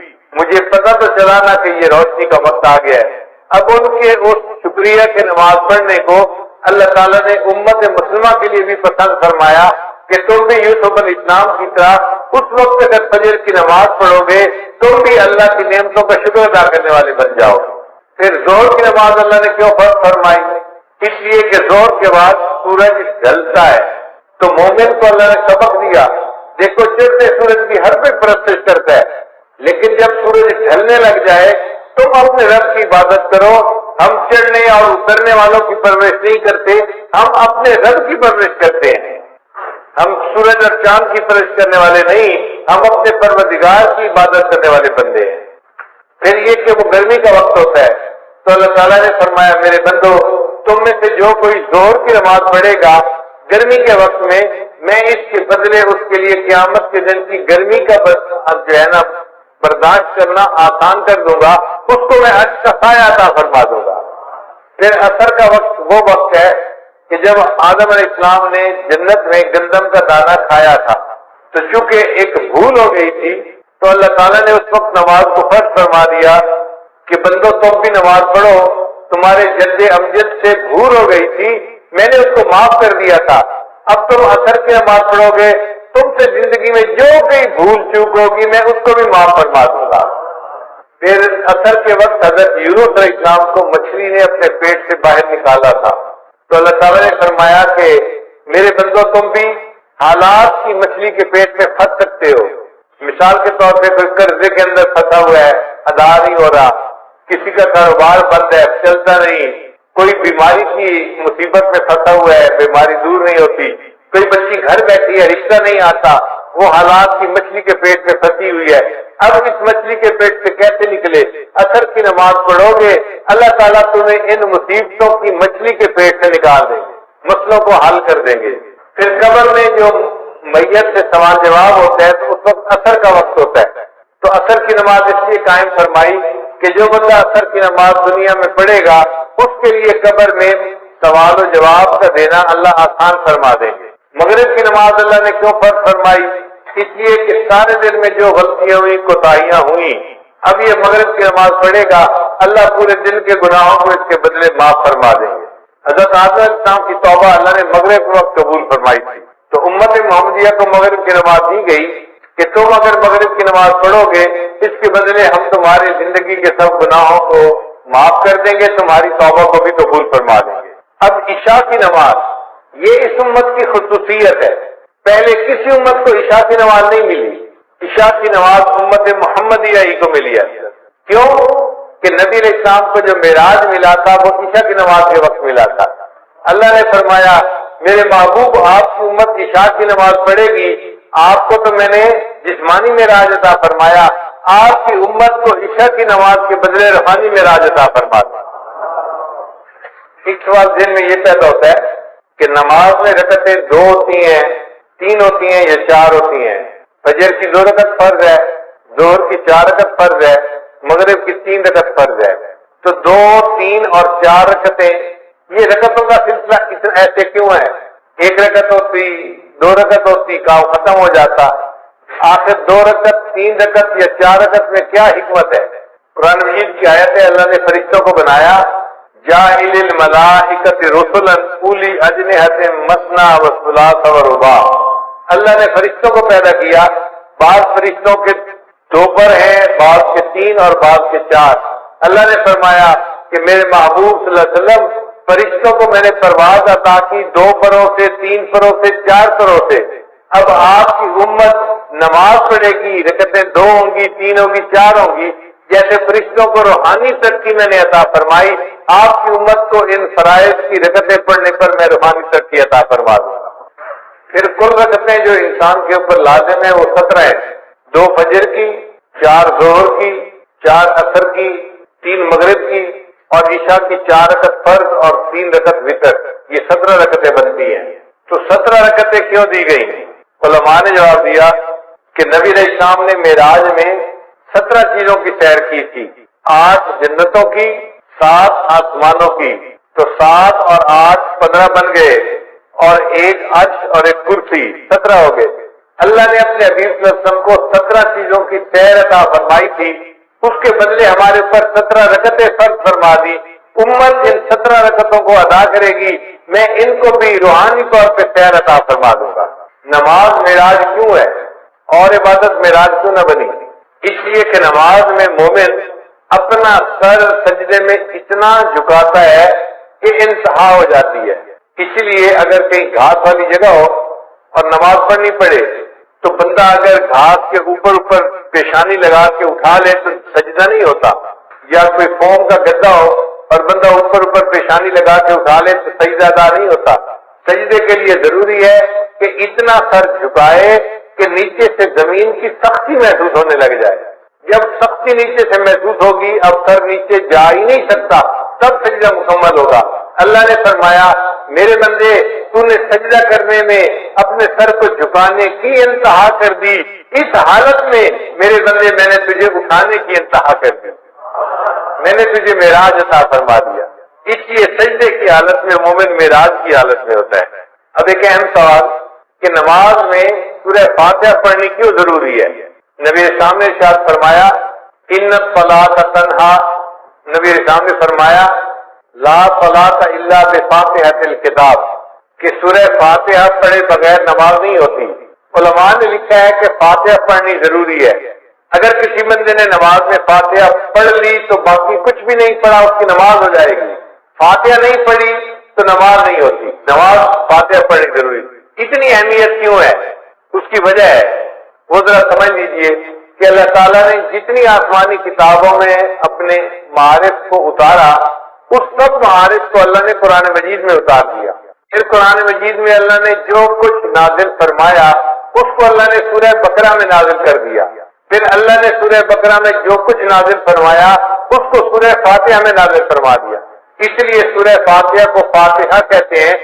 مجھے پتہ تو چلا نا کہ یہ روشنی کا وقت آ گیا ہے. اب ان کے اس شکریہ کے نماز پڑھنے کو اللہ تعالیٰ نے امت مسلمہ کے لیے بھی پسند فرمایا کہ تم بھی یوسف علیہ السلام کی طرح اس وقت اگر فجر کی نماز پڑھو گے تم بھی اللہ کی نعمتوں کا شکر ادا کرنے والے بن جاؤ. پھر ظہر کی نماز اللہ نے کیوں فرض فرمائی؟ اس لیے کہ ظہر کے بعد سورج ڈھلتا ہے تو مومن کو اللہ نے سبق دیا. دیکھو چڑھتے سورج کی ہر کوئی پرستش کرتا ہے، لیکن جب سورج ڈھلنے لگ جائے تم اپنے رب کی عبادت کرو. ہم چڑھنے اور اترنے والوں کی پرورش نہیں کرتے، ہم اپنے رب کی پرورش کرتے ہیں. ہم سورج اور چاند کی پرورش کرنے والے نہیں، ہم اپنے پروردگار کی عبادت کرنے والے بندے ہیں. پھر یہ کہ وہ گرمی کا وقت ہوتا ہے تو اللہ تعالیٰ نے فرمایا میرے بندو تم میں سے جو کوئی ظہر کی نماز پڑھے گا گرمی کے وقت میں میں اس کے بدلے اس کے لیے قیامت کے دن کی گرمی کا جو ہے نا برداشت کرنا آسان کر دوں گا، اس کو میں عرش کا سایہ عطا فرما دوں گا۔ پھر عصر کا وقت وہ وقت ہے کہ جب آدم علیہ السلام نے جنت میں گندم کا دانہ کھایا تھا، تو چونکہ ایک بھول ہو گئی تھی تو اللہ تعالیٰ نے اس وقت نماز کو فرض فرما دیا کہ بندو تم بھی نماز پڑھو، تمہارے جد امجد سے بھول ہو گئی تھی، میں نے اس کو معاف کر دیا تھا، اب تم عصر کی نماز پڑھو گے، تم سے زندگی میں جو بھی بھول چوک ہوگی میں اس کو بھی معاف فرما دوں گا۔ پھر عصر کے وقت حضرت یونس علیہ السلام کو مچھلی نے اپنے پیٹ سے باہر نکالا تھا، تو اللہ تعالیٰ نے فرمایا کہ میرے بندو تم بھی حالات کی مچھلی کے پیٹ میں پھنس سکتے ہو۔ مثال کے طور پہ کوئی قرضے کے اندر پھنسا ہوا ہے، ادا نہیں ہو رہا، کسی کا کاروبار بند ہے، چلتا نہیں، کوئی بیماری کی مصیبت میں پھنسا ہوا ہے، بیماری دور نہیں ہوتی، کوئی بچی گھر بیٹھی ہے، رشتہ نہیں آتا، وہ حالات کی مچھلی کے پیٹ میں پھنسی ہوئی ہے۔ اب اس مچھلی کے پیٹ سے کیسے نکلے؟ عصر کی نماز پڑھو گے، اللہ تعالیٰ تمہیں ان مصیبتوں کی مچھلی کے پیٹ سے نکال دیں گے، مسئلوں کو حل کر دیں گے۔ پھر قبر میں جو میت سے سوال جواب ہوتا ہے تو اس وقت عصر کا وقت ہوتا ہے، تو عصر کی نماز اس لیے قائم فرمائی کہ جو بندہ عصر کی نماز دنیا میں پڑھے گا اس کے لیے قبر میں سوال و جواب کا دینا اللہ آسان فرما دیں گے۔ مغرب کی نماز اللہ نے کیوں فرض فرمائی؟ اس لیے کہ سارے دن میں جو غلطیاں ہوئی، کوتاہیاں ہوئی، اب یہ مغرب کی نماز پڑھے گا، اللہ پورے دن کے گناہوں کو اس کے بدلے معاف فرما دیں گے۔ حضرت آدم علیہ السلام کی توبہ اللہ نے مغرب کے وقت قبول فرمائی تھی، تو امت محمدیہ کو مغرب کی نماز دی گئی کہ تم اگر مغرب کی نماز پڑھو گے اس کے بدلے ہم تمہاری زندگی کے سب گناہوں کو معاف کر دیں گے، تمہاری توبہ کو بھی قبول فرما دیں گے۔ اب عشاء کی نماز یہ اس امت کی خصوصیت ہے، پہلے کسی امت کو عشاء کی نماز نہیں ملی، عشاء کی نماز امت محمدیہ ہی کو ملی ہے۔ کیوں کہ نبی علیہ السلام کو جو معراج ملا تھا وہ عشاء کی نماز کے وقت ملا تھا۔ اللہ نے فرمایا میرے محبوب آپ کی امت عشاء کی نماز پڑھے گی، آپ کو تو میں نے جسمانی معراج عطا فرمایا، آپ کی امت کو عشاء کی نماز کے بدلے روحانی معراج عطا فرما دیا۔ ایک سوال ذہن میں یہ پیدا ہوتا ہے کہ نماز میں رکعتیں 2 ہوتی ہیں، 3 ہوتی ہیں یا 4 ہوتی ہیں؟ فجر کی 2 رکعت فرض ہے، ظہر کی 4 رکعت فرض ہے، مغرب کی 3 رکعت فرض ہے، تو 2، 3 اور 4 رکعتیں، یہ رکعتوں کا سلسلہ اتنا ایسے کیوں ہے؟ 1 رکعت ہوتی، 2 رکعت ہوتی، کام ختم ہو جاتا، آخر 2 رکعت، 3 رکعت یا 4 رکعت میں کیا حکمت ہے؟ قرآن مجید کی آیت ہے اللہ نے فرشتوں کو بنایا جاعل الملائکۃ رسلا اولی اجنحۃ مثنی وثلاث ورباع، اللہ نے فرشتوں کو پیدا کیا، بعض فرشتوں کے 2 پر ہیں، بعض کے 3 اور بعض کے 4۔ اللہ نے فرمایا کہ میرے محبوب صلی اللہ علیہ وسلم فرشتوں کو میں نے پرواز عطا کی 2 پروں سے، 3 پروں سے، 4 پروں سے۔ اب آپ کی امت نماز پڑھے گی، رکعتیں 2 ہوں گی، 3 ہوں گی، 4 ہوں گی، جیسے فرشتوں کو روحانی ترقی میں نے عطا فرمائی، آپ کی امت کو ان فرائض کی رکعتیں پڑھنے پر میں روحانی ترقی عطا فرما دوں گا۔ پھر کل رکعتیں جو انسان کے اوپر لازم ہیں وہ 17 ہیں، 2 فجر کی، 4 ظہر کی، 4 عصر کی، 3 مغرب کی اور عشاء کی 4 رکعت فرض اور 3 رکعت وتر، یہ 17 رکعتیں بنتی ہیں۔ تو 17 رکعتیں کیوں دی گئی؟ علماء نے جواب دیا کہ نبی علیہ السلام نے معراج میں 17 چیزوں کی سیر کی تھی، 8 جنتوں کی، 7 آسمانوں کی، تو 7 اور 8 15 بن گئے، اور 1 عرش اور 1 کرسی، 17 ہو گئے۔ اللہ نے اپنے حبیب صلی اللہ علیہ وسلم کو 17 چیزوں کی سیر عطا فرمائی تھی، اس کے بدلے ہمارے اوپر 17 رکعتیں فرض فرما دی۔ امت ان 17 رکعتوں کو ادا کرے گی، میں ان کو بھی روحانی طور پہ سیر عطا فرما دوں گا۔ نماز معراج کیوں ہے اور عبادت معراج کیوں نہ بنی؟ اس لیے کہ نماز میں مومن اپنا سر سجدے میں اتنا جھکاتا ہے کہ انتہا ہو جاتی ہے۔ اسی لیے اگر کہیں گھاس والی جگہ ہو اور نماز پڑھنی پڑے تو بندہ اگر گھاس کے اوپر پیشانی لگا کے اٹھا لے تو سجدہ نہیں ہوتا، یا کوئی فوم کا گدا ہو اور بندہ اوپر پیشانی لگا کے اٹھا لے تو سجدہ ادا نہیں ہوتا۔ سجدے کے لیے ضروری ہے کہ اتنا سر جھکائے کہ نیچے سے زمین کی سختی محسوس ہونے لگ جائے۔ جب سختی نیچے سے محسوس ہوگی، اب سر نیچے جا ہی نہیں سکتا، تب سجدہ مکمل ہوگا۔ اللہ نے فرمایا میرے بندے تو نے سجدہ کرنے میں اپنے سر کو جھکانے کی انتہا کر دی، اس حالت میں میرے بندے میں نے تجھے اٹھانے کی انتہا کر دی، میں نے تجھے معراج عطا فرما دیا۔ اس لیے سجدے کی حالت میں مومن معراج کی حالت میں ہوتا ہے۔ اب ایک اہم سوال کہ نماز میں سورہ فاتحہ پڑھنی کیوں ضروری ہے؟ نبی اسلام نے ارشاد فرمایا ان الصلاۃ تنہا، نبی اسلام نے فرمایا لا صلاۃ الا بفاتحۃ الکتاب، کہ سورہ فاتحہ پڑھے بغیر نماز نہیں ہوتی۔ علماء نے لکھا ہے کہ فاتحہ پڑھنی ضروری ہے۔ اگر کسی بندے نے نماز میں فاتحہ پڑھ لی تو باقی کچھ بھی نہیں پڑھا، اس کی نماز ہو جائے گی۔ فاتحہ نہیں پڑھی تو نماز نہیں ہوتی، نماز فاتحہ پڑھنی ضروری۔ اتنی اہمیت کیوں ہے؟ اس کی وجہ ہے، وہ ذرا سمجھ لیجئے کہ اللہ تعالیٰ نے جتنی آسمانی کتابوں میں اپنے معارف کو اتارا، اس سب معارف کو اللہ نے قرآن مجید میں اتار دیا۔ پھر قرآن مجید میں اللہ نے جو کچھ نازل فرمایا اس کو اللہ نے سورہ بقرہ میں نازل کر دیا۔ پھر اللہ نے سورہ بقرہ میں جو کچھ نازل فرمایا اس کو سورہ فاتحہ میں نازل فرما دیا۔ اس لیے سورہ فاتحہ کو فاتحہ کہتے ہیں۔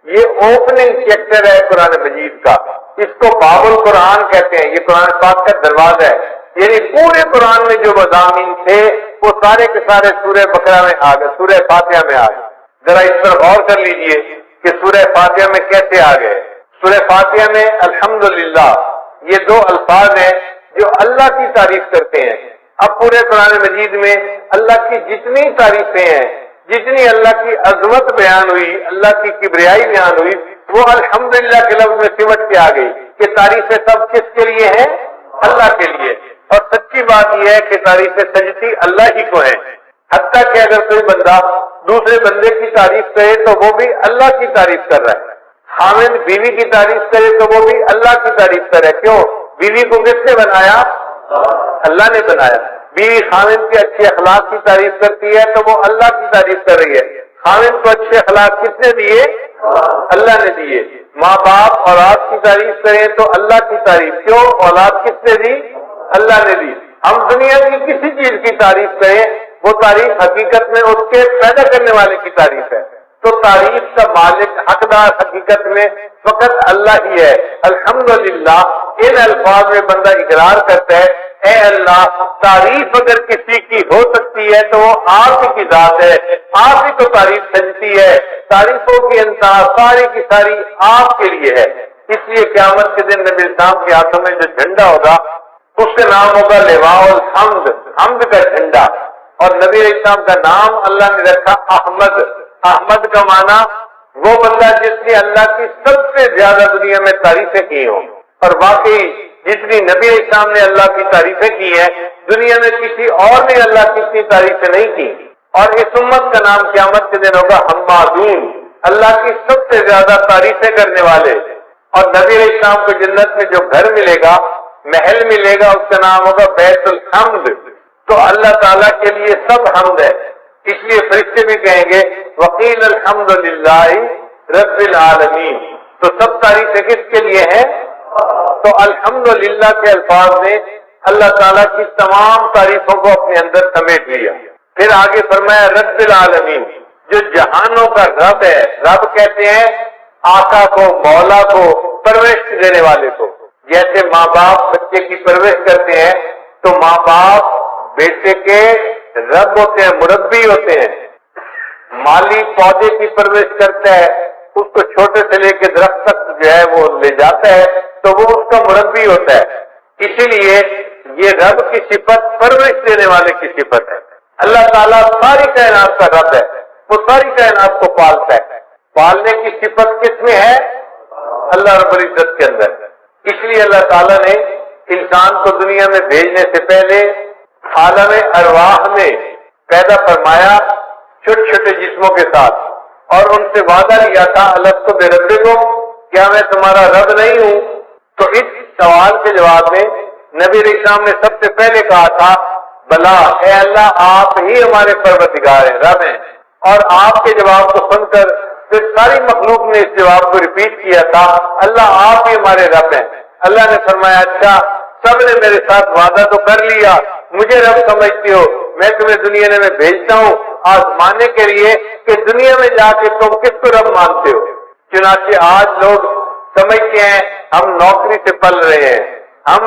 یہ اوپننگ چیپٹر ہے قرآن مجید کا، اس کو باب القرآن کہتے ہیں۔ یہ قرآن پاک کا دروازہ ہے، یعنی پورے قرآن میں جو مضامین تھے وہ سارے کے سارے سورہ بقرہ میں آ گئے، سورہ فاتحہ میں آ گئے۔ ذرا اس پر غور کر لیجئے کہ سورہ فاتحہ میں کیسے آ گئے۔ سورہ فاتحہ میں الحمدللہ یہ دو الفاظ ہیں جو اللہ کی تعریف کرتے ہیں۔ اب پورے قرآن مجید میں اللہ کی جتنی تعریفیں ہیں، جتنی اللہ کی عظمت بیان ہوئی، اللہ کی کبریائی بیان ہوئی، وہ الحمدللہ کے لفظ میں سمٹ کے آ گئی کہ تعریفیں سب کس کے لیے ہیں؟ اللہ کے لیے۔ اور سچی بات یہ ہے کہ تعریفیں سجتی اللہ ہی کو ہیں، حتیٰ کہ اگر کوئی بندہ دوسرے بندے کی تعریف کرے تو وہ بھی اللہ کی تعریف کر رہا ہے۔ خاوند بیوی کی تعریف کرے تو وہ بھی اللہ کی تعریف کر رہا ہے۔ کیوں؟ بیوی کو کس نے بنایا؟ اللہ نے بنایا۔ بیوی خاوند کے اچھے اخلاق کی تعریف کرتی ہے تو وہ اللہ کی تعریف کر رہی ہے۔ خاوند کو اچھے اخلاق کس نے دیے؟ اللہ نے دیے۔ ماں باپ اولاد کی تعریف کریں تو اللہ کی تعریف، کیوں؟ اولاد کس نے دی؟ اللہ نے دی۔ ہم دنیا کی کسی چیز کی تعریف کریں، وہ تعریف حقیقت میں اس کے پیدا کرنے والے کی تعریف ہے۔ تو تعریف کا مالک حقدار حقیقت میں فقط اللہ ہی ہے۔ الحمدللہ ان الفاظ میں بندہ اقرار کرتا ہے اے اللہ، تعریف اگر کسی کی ہو سکتی ہے تو وہ آپ کی ذات ہے، آپ ہی تو تعریف سجتی ہے۔ تعریفوں کی انتہا ساری کی ساری آپ کے لیے ہے۔ اس لیے قیامت کے دن نبی اسلام کے ہاتھوں میں جو جھنڈا ہوگا اس کا نام ہوگا لواء الحمد، حمد کا جھنڈا۔ اور نبی اسلام کا نام اللہ نے رکھا احمد۔ احمد کا معنی وہ بندہ جس نے اللہ کی سب سے زیادہ دنیا میں تعریفیں کی ہوں، اور واقعی جتنی نبی اسلام نے اللہ کی تعریفیں کی ہیں دنیا میں کسی اور نے اللہ کی اتنی تعریفیں نہیں کی۔ اور اس امت کا نام قیامت کے دن ہوگا حمادون، اللہ کی سب سے زیادہ تعریفیں کرنے والے۔ اور نبی اسلام کو جنت میں جو گھر ملے گا، محل ملے گا، اس کا نام ہوگا بیت الحمد۔ تو اللہ تعالیٰ کے لیے سب حمد ہے۔ اس لیے فرشتے بھی کہیں گے وقیل الحمدللہ رب العالمین۔ تو سب تعریفیں کس کے لیے ہیں؟ تو الحمدللہ کے الفاظ نے اللہ تعالیٰ کی تمام تعریفوں کو اپنے اندر سمیٹ لیا۔ پھر آگے فرمایا رب العالمین، جو جہانوں کا رب ہے۔ رب کہتے ہیں آقا کو، مولا کو، پرورش دینے والے کو۔ جیسے ماں باپ بچے کی پرورش کرتے ہیں تو ماں باپ بیٹے کے رب ہوتے ہیں، مربی ہوتے ہیں۔ مالی پودے کی پرورش کرتا ہے، اس کو چھوٹے سے لے کے درخت تک جو ہے وہ لے جاتا ہے تو وہ اس کا مربی ہوتا ہے۔ اسی لیے یہ رب کی صفت پرورش دینے والے کی صفت ہے۔ اللہ تعالیٰ ساری کائنات کا رب ہے، وہ ساری کائنات کو پالتا ہے۔ پالنے کی صفت کس میں ہے؟ اللہ رب العزت کے اندر۔ اس لیے اللہ تعالیٰ نے انسان کو دنیا میں بھیجنے سے پہلے عالم ارواح میں پیدا فرمایا چھوٹے چھوٹے جسموں کے ساتھ، اور ان سے وعدہ لیا تھا الستو بربکم، کیا میں تمہارا رب نہیں ہوں؟ تو اس سوال کے جواب میں نبی علیہ السلام نے سب سے پہلے کہا تھا بلا، اے اللہ آپ ہی ہمارے پروردگار ہیں، رب ہیں۔ اور آپ کے جواب کو سن کر پھر ساری مخلوق نے اس جواب کو ریپیٹ کیا تھا اللہ آپ ہی ہمارے رب ہیں۔ اللہ نے فرمایا اچھا، سب نے میرے ساتھ وعدہ تو کر لیا، مجھے رب سمجھتے ہو، میں تمہیں دنیا میں بھیجتا ہوں آزمانے کے لیے کہ دنیا میں جا کے تم کس کو رب مانتے ہو۔ چنانچہ آج لوگ سمجھتے ہیں ہم نوکری سے پل رہے ہیں، ہم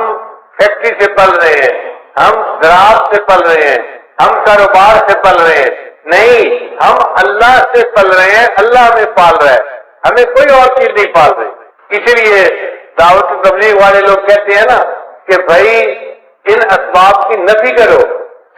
فیکٹری سے پل رہے ہیں، ہم زراعت سے پل رہے ہیں، ہم کاروبار سے پل رہے ہیں۔ نہیں، ہم اللہ سے پل رہے ہیں، اللہ ہمیں پال رہا ہے، ہمیں کوئی اور چیز نہیں پال رہی۔ اسی لیے دعوت تبلیغ والے لوگ کہتے ہیں نا کہ بھائی ان اسباب کی نفی کرو۔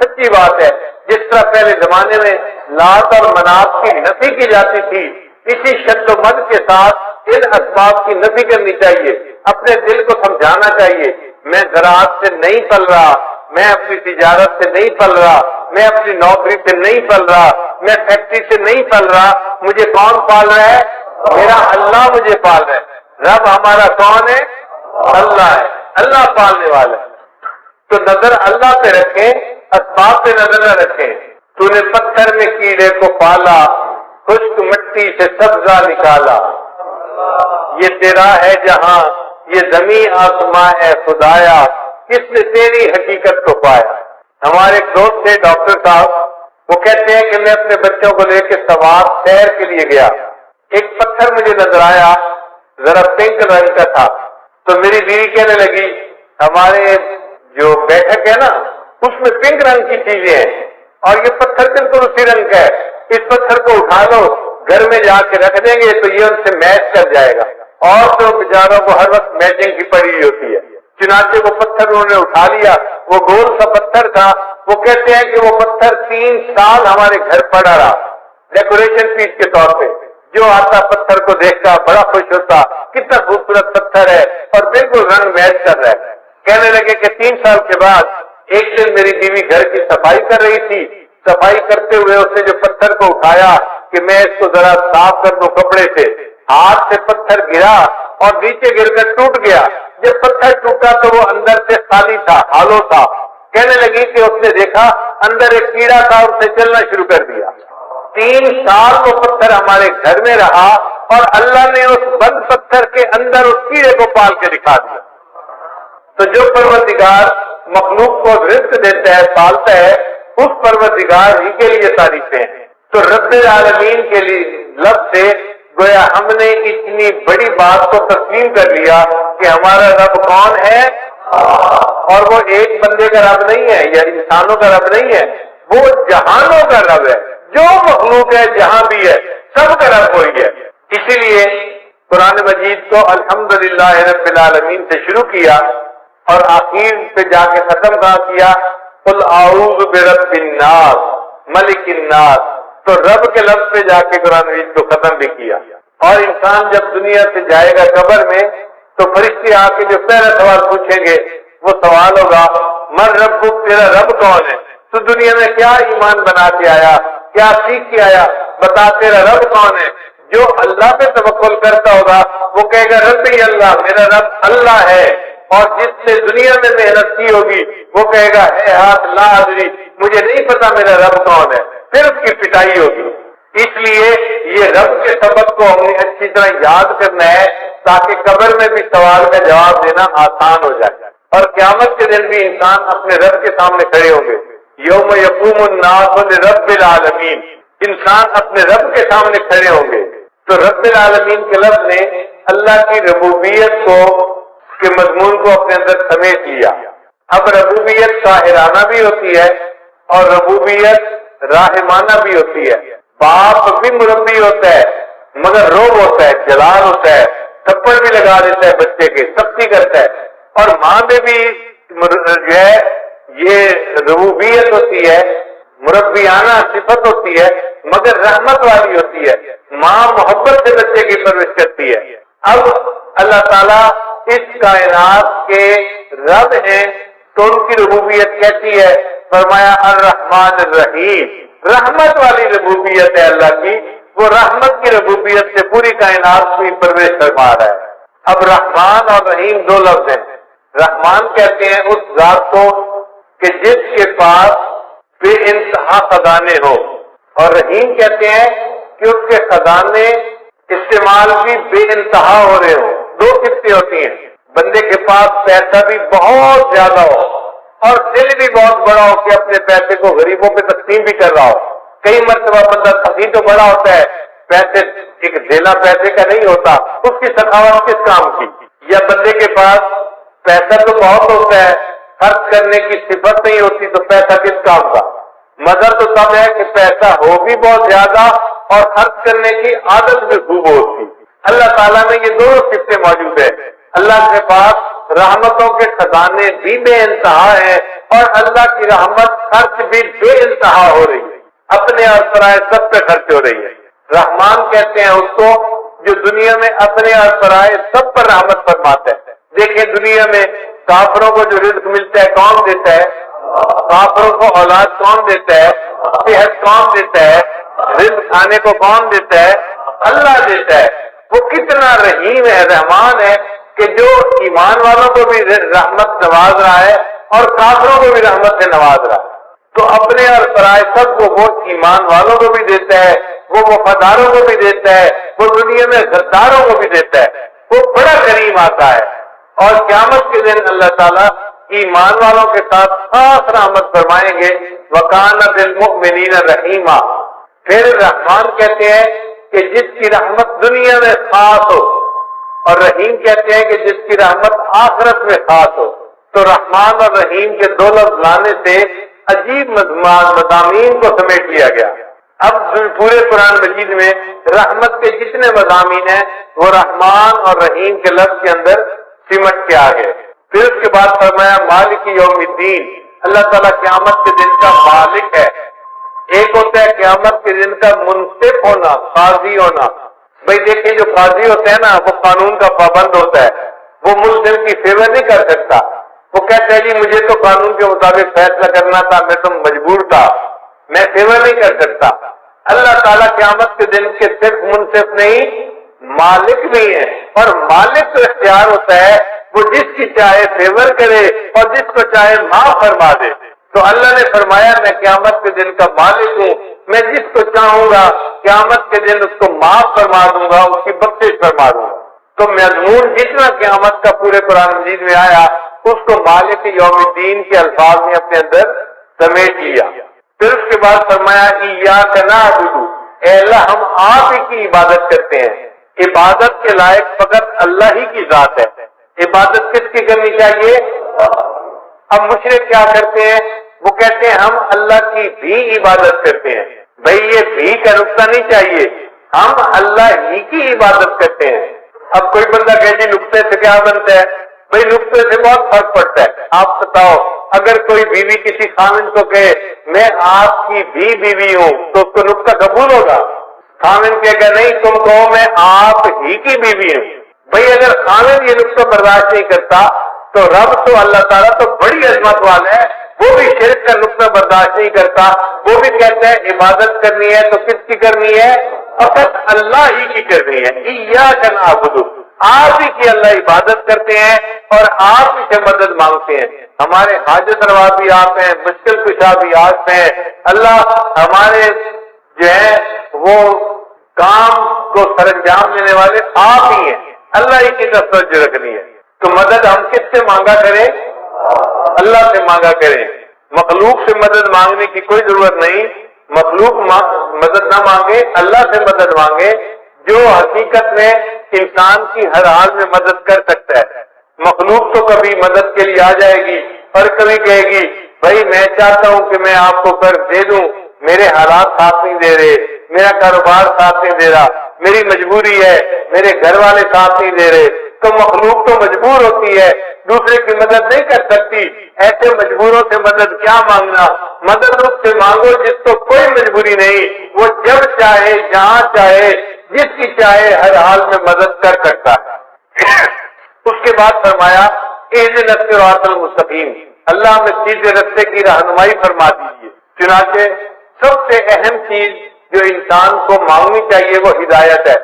سچی بات ہے، جس طرح پہلے زمانے میں لات اور منات کی نفی کی جاتی تھی، اسی شد و مد کے ساتھ ان اسباب کی نفی کرنی چاہیے، اپنے دل کو سمجھانا چاہیے میں زراعت سے نہیں پل رہا، میں اپنی تجارت سے نہیں پل رہا، میں اپنی نوکری سے نہیں پل رہا، میں فیکٹری سے نہیں پل رہا، مجھے کون پال رہا ہے؟ میرا اللہ مجھے پال رہا ہے۔ رب ہمارا کون ہے؟ اللہ ہے، اللہ پالنے والا ہے۔ تو نظر اللہ پہ رکھیں، اسباب پہ نظر نہ رکھیں۔ تو نے پتھر میں کیڑے کو پالا، خشک مٹی سے سبزہ نکالا، یہ تیرا ہے جہاں، یہ زمین آسماں ہے خدایا، کس نے تیری حقیقت کو پایا۔ ہمارے ایک دوست تھے ڈاکٹر صاحب، وہ کہتے ہیں کہ میں اپنے بچوں کو لے کے سوار سیر کے لیے گیا، ایک پتھر مجھے نظر آیا، ذرا پنک رنگ کا تھا، تو میری بیوی کہنے لگی ہمارے جو بیٹھک ہے نا اس میں پنک رنگ کی چیزیں ہیں اور یہ پتھر بالکل اسی رنگ کا ہے، اس پتھر کو اٹھا لو گھر میں جا کے رکھ دیں گے تو یہ ان سے میچ کر جائے گا، اور تو بیچاروں کو ہر وقت میچنگ کی پڑی ہوتی ہے۔ چنانچہ وہ پتھر انہوں نے اٹھا لیا، وہ گول سا پتھر تھا، وہ کہتے ہیں کہ وہ پتھر 3 سال ہمارے گھر پڑا رہا ڈیکوریشن پیس کے طور پہ، جو آتا پتھر کو دیکھتا بڑا خوش ہوتا، کتنا خوبصورت پتھر ہے اور بالکل رنگ میچ کر رہا ہے۔ کہنے لگے کہ 3 سال کے بعد ایک دن میری بیوی گھر کی صفائی کر رہی تھی، صفائی کرتے ہوئے اس نے جو پتھر کو اٹھایا کہ میں اس کو ذرا صاف کر دوں کپڑے سے، ہاتھ سے پتھر گرا اور نیچے گر کر ٹوٹ گیا۔ جب پتھر ٹوٹا تو وہ اندر سے خالی تھا، ہالو تھا۔ کہنے لگی کہ اس نے دیکھا اندر ایک کیڑا تھا، اس نے چلنا شروع کر دیا۔ 3 سال وہ پتھر ہمارے گھر میں رہا اور اللہ نے اس بند پتھر کے اندر اس کیڑے کو پال کے دکھا دیا۔ تو جو پروردگار مخلوق کو رزق دیتا ہے، پالتا ہے، اس پروردگار ہی کے لیے تعریفیں ہیں۔ تو رب العالمین کے لیے لفظ سے گویا ہم نے اتنی بڑی بات کو تسلیم کر لیا کہ ہمارا رب کون ہے، اور وہ ایک بندے کا رب نہیں ہے یا انسانوں کا رب نہیں ہے، وہ جہانوں کا رب ہے، جو مخلوق ہے جہاں بھی ہے سب کا رب وہی ہے۔ اسی لیے قرآن مجید کو الحمدللہ رب العالمین سے شروع کیا اور آخر پہ جا کے ختم کیا قل اعوذ برب الناس ملک الناس، تو رب کے لفظ پہ جا کے قرآن مجید کو ختم بھی کیا۔ اور انسان جب دنیا سے جائے گا قبر میں تو فرشتے آ کے جو پہلا سوال پوچھیں گے وہ سوال ہوگا من ربک، تیرا رب کون ہے؟ تو دنیا میں کیا ایمان بنا کے آیا، کیا سیکھ کے آیا، بتا تیرا رب کون ہے؟ جو اللہ پہ توکل کرتا ہوگا وہ کہے گا ربی اللہ، میرا رب اللہ ہے۔ اور جس نے دنیا میں محنت کی ہوگی وہ کہے گا ہے ہاتھ لا ادری، مجھے نہیں پتا میرا رب کون ہے، پھر اس کی پٹائی ہوگی۔ اس لیے یہ رب کے سبق کو ہم نے اچھی طرح یاد کرنا ہے تاکہ قبر میں بھی سوال کا جواب دینا آسان ہو جائے، اور قیامت کے دن بھی انسان اپنے رب کے سامنے کھڑے ہوں گے۔ یوم یقوم الناس لرب العالمین، انسان اپنے رب کے سامنے کھڑے ہوں گے۔ تو رب العالمین کے لفظ نے اللہ کی ربوبیت کو کے مضمون کو اپنے اندر سمیٹ لیا۔ اب ربوبیت قاہرانہ بھی ہوتی ہے اور ربوبیت راحمانہ بھی ہوتی ہے۔ باپ بھی مربی ہوتا ہے مگر روب ہوتا ہے، جلال ہوتا ہے، تھپڑ بھی لگا دیتا ہے بچے کے، سختی کرتا ہے۔ اور ماں میں بھی جو ہے یہ ربوبیت ہوتی ہے، مربیانہ صفت ہوتی ہے مگر رحمت والی ہوتی ہے۔ ماں محبت سے بچے کی پرورش کرتی ہے۔ اب اللہ تعالیٰ اس کائنات کے رب ہیں تو ان کی ربوبیت کیسی ہے؟ فرمایا الرحمن الرحیم، رحمت والی ربوبیت ہے اللہ کی، وہ رحمت کی ربوبیت سے پوری کائنات کی پرورش فرما رہا ہے۔ اب رحمان اور رحیم 2 لفظ ہیں۔ رحمان کہتے ہیں اس ذات کو کہ جس کے پاس بے انتہا خزانے ہو، اور رحیم کہتے ہیں کہ اس کے خزانے استعمال بھی بے انتہا ہو رہے ہوں۔ 2 قسطیں ہوتی ہیں، بندے کے پاس پیسہ بھی بہت زیادہ ہو اور دل بھی بہت بڑا ہو کہ اپنے پیسے کو غریبوں پہ تقسیم بھی کر رہا ہو۔ کئی مرتبہ بندہ سخی تو بڑا ہوتا ہے پیسے ایک دینا پیسے کا نہیں ہوتا، اس کی سخاوت کس کام کی؟ یا بندے کے پاس پیسہ تو بہت ہوتا ہے، خرچ کرنے کی صفت نہیں ہوتی تو پیسہ کس کام کا؟ مزہ تو تب ہے کہ پیسہ ہو بھی بہت زیادہ اور خرچ کرنے کی عادت بھی خوب ہوتی۔ اللہ تعالیٰ میں یہ دونوں صفتیں موجود ہے۔ اللہ کے پاس رحمتوں کے خزانے بھی بے انتہا ہیں اور اللہ کی رحمت خرچ بھی بے انتہا ہو رہی ہے، اپنے اور پرائے سب پہ خرچ ہو رہی ہے۔ رحمان کہتے ہیں اس کو جو دنیا میں اپنے اور پرائے سب پر رحمت فرماتا ہے۔ دیکھیں دنیا میں کافروں کو جو رزق ملتا ہے کون دیتا ہے؟ کافروں کو اولاد کون دیتا ہے؟ صحت کون دیتا ہے؟ رزق کھانے کو کون دیتا ہے؟ اللہ دیتا ہے۔ وہ کتنا رحیم ہے، رحمان ہے کہ جو ایمان والوں کو بھی رحمت نواز رہا ہے اور کافروں کو بھی رحمت سے نواز رہا ہے۔ تو اپنے اور پرائے سب کو وہ ایمان والوں کو بھی دیتا ہے، وہ وفاداروں کو بھی دیتا ہے، وہ دنیا میں غداروں کو بھی دیتا ہے۔ وہ بڑا کریم آتا ہے اور قیامت کے دن اللہ تعالیٰ ایمان والوں کے ساتھ خاص رحمت فرمائیں گے۔ وَكَانَ بِالْمُؤْمِنِينَ رَحِيمًا۔ پھر رحمان کہتے ہیں کہ جس کی رحمت دنیا میں خاص ہو، اور رحیم کہتے ہیں کہ جس کی رحمت آخرت میں خاص ہو۔ تو رحمان اور رحیم کے دو لفظ لانے سے عجیب مضامین کو سمیٹ لیا گیا۔ اب پورے قرآن مجید میں رحمت کے جتنے مضامین ہیں وہ رحمان اور رحیم کے لفظ کے اندر سمٹ کے آ گئے۔ پھر اس کے بعد فرمایا مالک یوم الدین، اللہ تعالیٰ قیامت کے دن کا مالک ہے۔ ایک ہوتا ہے قیامت کے دن کا منصف ہونا، قاضی ہونا۔ بھائی دیکھیں جو قاضی ہوتا ہے نا وہ قانون کا پابند ہوتا ہے، وہ مسلم کی فیور نہیں کر سکتا۔ وہ کہتا ہے جی مجھے تو قانون کے مطابق فیصلہ کرنا تھا، میں تو مجبور تھا، میں فیور نہیں کر سکتا۔ اللہ تعالیٰ قیامت کے دن کے صرف منصف نہیں مالک بھی ہیں، اور مالک کو اختیار ہوتا ہے وہ جس کی چاہے فیور کرے اور جس کو چاہے معاف فرما دے۔ تو اللہ نے فرمایا میں قیامت کے دن کا مالک ہوں، میں جس کو چاہوں گا قیامت کے دن اس کو معاف فرما دوں گا، اس کی بخشش فرما دوں گا۔ تو مضمون جتنا قیامت کا پورے قرآن مجید میں آیا اس کو مالک یوم الدین کے الفاظ میں اپنے اندر سمیٹ لیا۔ پھر اس کے بعد فرمایا ایاک نعبد، اے اللہ ہم آپ ہی کی عبادت کرتے ہیں۔ عبادت کے لائق فقط اللہ ہی کی ذات ہے۔ عبادت کس کی کرنی چاہیے؟ اب مشرک کیا کرتے ہیں؟ وہ کہتے ہیں ہم اللہ کی بھی عبادت کرتے ہیں۔ بھئی یہ بھی کا نقطہ نہیں چاہیے، ہم اللہ ہی کی عبادت کرتے ہیں۔ اب کوئی بندہ کہے جی نقطے سے کیا بنتا ہے؟ بھئی نقطے سے بہت فرق پڑتا ہے۔ آپ بتاؤ اگر کوئی بیوی کسی خاوند کو کہے میں آپ کی بھی بیوی ہوں تو اس کو نقطہ قبول ہوگا؟ خاوند کہے گا نہیں تم کہو میں آپ ہی کی بیوی ہوں۔ بھئی اگر خاوند یہ نقطہ برداشت نہیں کرتا تو رب تو اللہ تعالیٰ تو بڑی عظمت والا ہے، وہ بھی شرک کا نقطہ برداشت نہیں کرتا، وہ بھی کہتا ہے عبادت کرنی ہے تو کس کی کرنی ہے؟ فقط اللہ ہی کی کرنی ہے۔ ایاک نعبد، آپ ہی کی اللہ عبادت کرتے ہیں اور آپ ہی سے مدد مانگتے ہیں۔ ہمارے حاجت روا بھی آپ ہیں، مشکل کشا بھی آپ ہیں۔ اللہ ہمارے جو ہے وہ کام کو سر انجام دینے والے آپ ہی ہیں، اللہ ہی کی طرف توجہ رکھنی ہے۔ تو مدد ہم کس سے مانگا کریں؟ اللہ سے مانگا کریں۔ مخلوق سے مدد مانگنے کی کوئی ضرورت نہیں، مخلوق مدد نہ مانگے، اللہ سے مدد مانگے جو حقیقت میں انسان کی ہر حال میں مدد کر سکتا ہے۔ مخلوق تو کبھی مدد کے لیے آ جائے گی اور کبھی کہے گی بھائی میں چاہتا ہوں کہ میں آپ کو قرض دے دوں، میرے حالات ساتھ نہیں دے رہے، میرا کاروبار ساتھ نہیں دے رہا، میری مجبوری ہے، میرے گھر والے ساتھ نہیں دے رہے۔ تو مخلوق تو مجبور ہوتی ہے، دوسرے کی مدد نہیں کر سکتی۔ ایسے مجبوروں سے مدد کیا مانگنا؟ مدد اس سے مانگو جس کو کوئی مجبوری نہیں، وہ جب چاہے جہاں چاہے جس کی چاہے ہر حال میں مدد کر سکتا ہے۔ اس کے بعد فرمایا اہدنا الصراط المستقیم، اللہ ہمیں سیدھے راستے کی رہنمائی فرما دیجیے۔ چنانچہ سب سے اہم چیز جو انسان کو مانگنی چاہیے وہ ہدایت ہے۔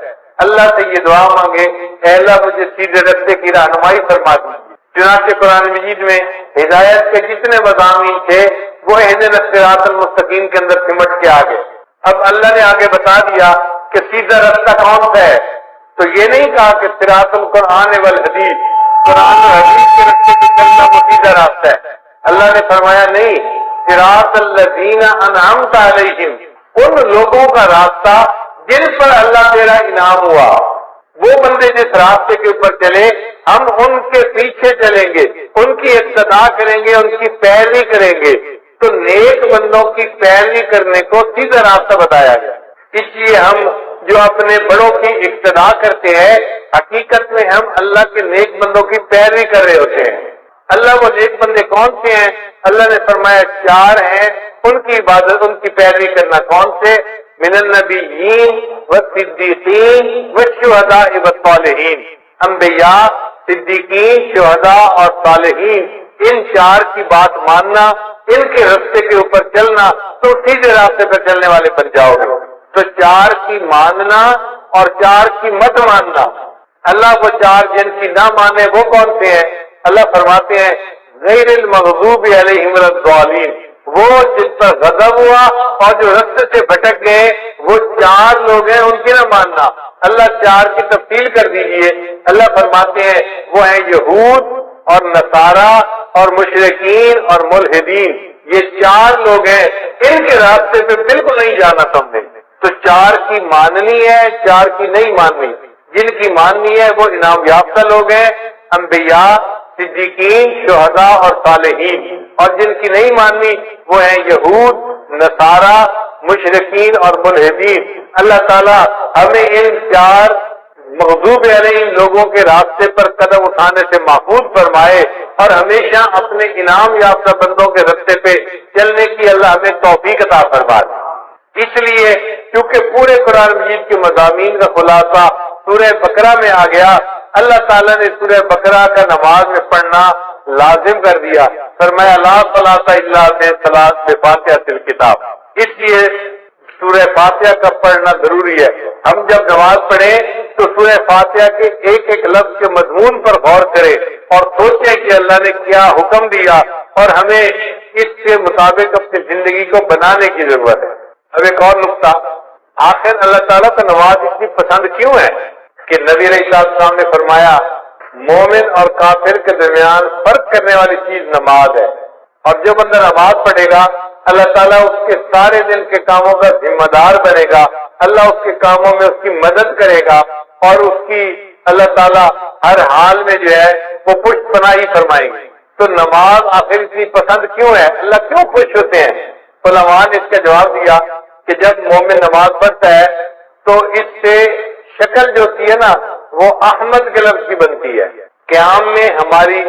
اللہ سے یہ دعا مانگے اے اللہ مجھے سیدھے راستے کی رہنمائی فرما دیجیے۔ چنانچہ قرآن مجید میں ہدایت کے جتنے مضامین تھے وہ اہدنا الصراط المستقیم کے اندر سمٹ کے آ گئے۔ اب اللہ نے آگے بتا دیا کہ سیدھا راستہ کون سا ہے، تو یہ نہیں کہا کہ صراط القرآن والحدیث، قرآن اور حدیث کے راستے پہ چلنا وہ سیدھا راستہ ہے۔ اللہ نے فرمایا نہیں، صراط الذین انعمت علیہم، ان لوگوں کا راستہ جن پر اللہ تیرا انعام ہوا، وہ بندے جس راستے کے اوپر چلے ہم ان کے پیچھے چلیں گے، ان کی اقتدا کریں گے، ان کی پیروی کریں گے۔ تو نیک بندوں کی پیروی کرنے کو سیدھا راستہ بتایا گیا۔ اس لیے ہم جو اپنے بڑوں کی اقتدا کرتے ہیں، حقیقت میں ہم اللہ کے نیک بندوں کی پیروی کر رہے ہوتے ہیں۔ اللہ وہ نیک بندے کون سے ہیں؟ اللہ نے فرمایا 4 ہیں، ان کی عبادت، ان کی پیروی کرنا۔ کون سے؟ من النبیین والصدیقین والشہداء والصالحین، انبیاء، صدیقین، شہداء اور صالحین، ان 4 کی بات ماننا، ان کے راستے کے اوپر چلنا، تو سیدھے راستے پر چلنے والے بن جاؤ گے۔ تو 4 کی ماننا اور 4 کی مت ماننا۔ اللہ وہ 4 جن کی نہ مانے وہ کون سے ہیں؟ اللہ فرماتے ہیں غیر المغضوب علیہم ولا الضالین، وہ جن پر غضب ہوا اور جو راستے سے بھٹک گئے، وہ 4 لوگ ہیں، ان کی نہ ماننا۔ اللہ 4 کی تفصیل کر دیجئے۔ اللہ فرماتے ہیں وہ ہیں یہود اور نصارہ اور مشرکین اور ملحدین، یہ 4 لوگ ہیں، ان کے راستے پہ بالکل نہیں جانا تم نے۔ تو 4 کی ماننی ہے، 4 کی نہیں ماننی۔ جن کی ماننی ہے وہ انعام یافتہ لوگ ہیں، انبیاء، صدیقین، شہداء اور صالحین، اور جن کی نہیں ماننی وہ ہیں یہود، نصارہ، مشرکین اور ملحدین۔ اللہ تعالیٰ ہمیں ان 4 مغضوب علیہم لوگوں کے راستے پر قدم اٹھانے سے محفوظ فرمائے، اور ہمیشہ اپنے انعام یافتہ بندوں کے راستے پہ چلنے کی اللہ ہمیں توفیق عطا فرمائے۔ اس لیے کیونکہ پورے قرآن مجید کے مضامین کا خلاصہ سورہ بقرہ میں آ گیا، اللہ تعالیٰ نے سورہ بقرہ کا نماز میں پڑھنا لازم کر دیا، فرمایا لا صلاۃ الا بفاتحۃ الکتاب۔ اس لیے سورہ فاتحہ کا پڑھنا ضروری ہے۔ ہم جب نماز پڑھیں تو سورہ فاتحہ کے ایک ایک لفظ کے مضمون پر غور کریں اور سوچیں کہ اللہ نے کیا حکم دیا اور ہمیں اس کے مطابق اپنی زندگی کو بنانے کی ضرورت ہے۔ اب ایک اور نقطہ، آخر اللہ تعالیٰ کو نماز اتنی پسند کیوں ہے کہ نبی علیہ السلام نے فرمایا مومن اور کافر کے درمیان فرق کرنے والی چیز نماز ہے، اور جو بندہ نماز پڑھے گا اللہ تعالیٰ اس کے سارے دن کے کاموں کا ذمہ دار بنے گا، اللہ اس کے کاموں میں اس کی مدد کرے گا، اور اس کی اللہ تعالیٰ ہر حال میں جو ہے وہ پشت پناہی فرمائیں گے۔ تو نماز آخر اتنی پسند کیوں ہے؟ اللہ کیوں خوش ہوتے ہیں؟ علماء نے اس کا جواب دیا کہ جب مومن نماز پڑھتا ہے تو اس سے شکل جو ہوتی ہے نا وہ احمد کے لفظ کی بنتی ہے۔ قیام میں ہماری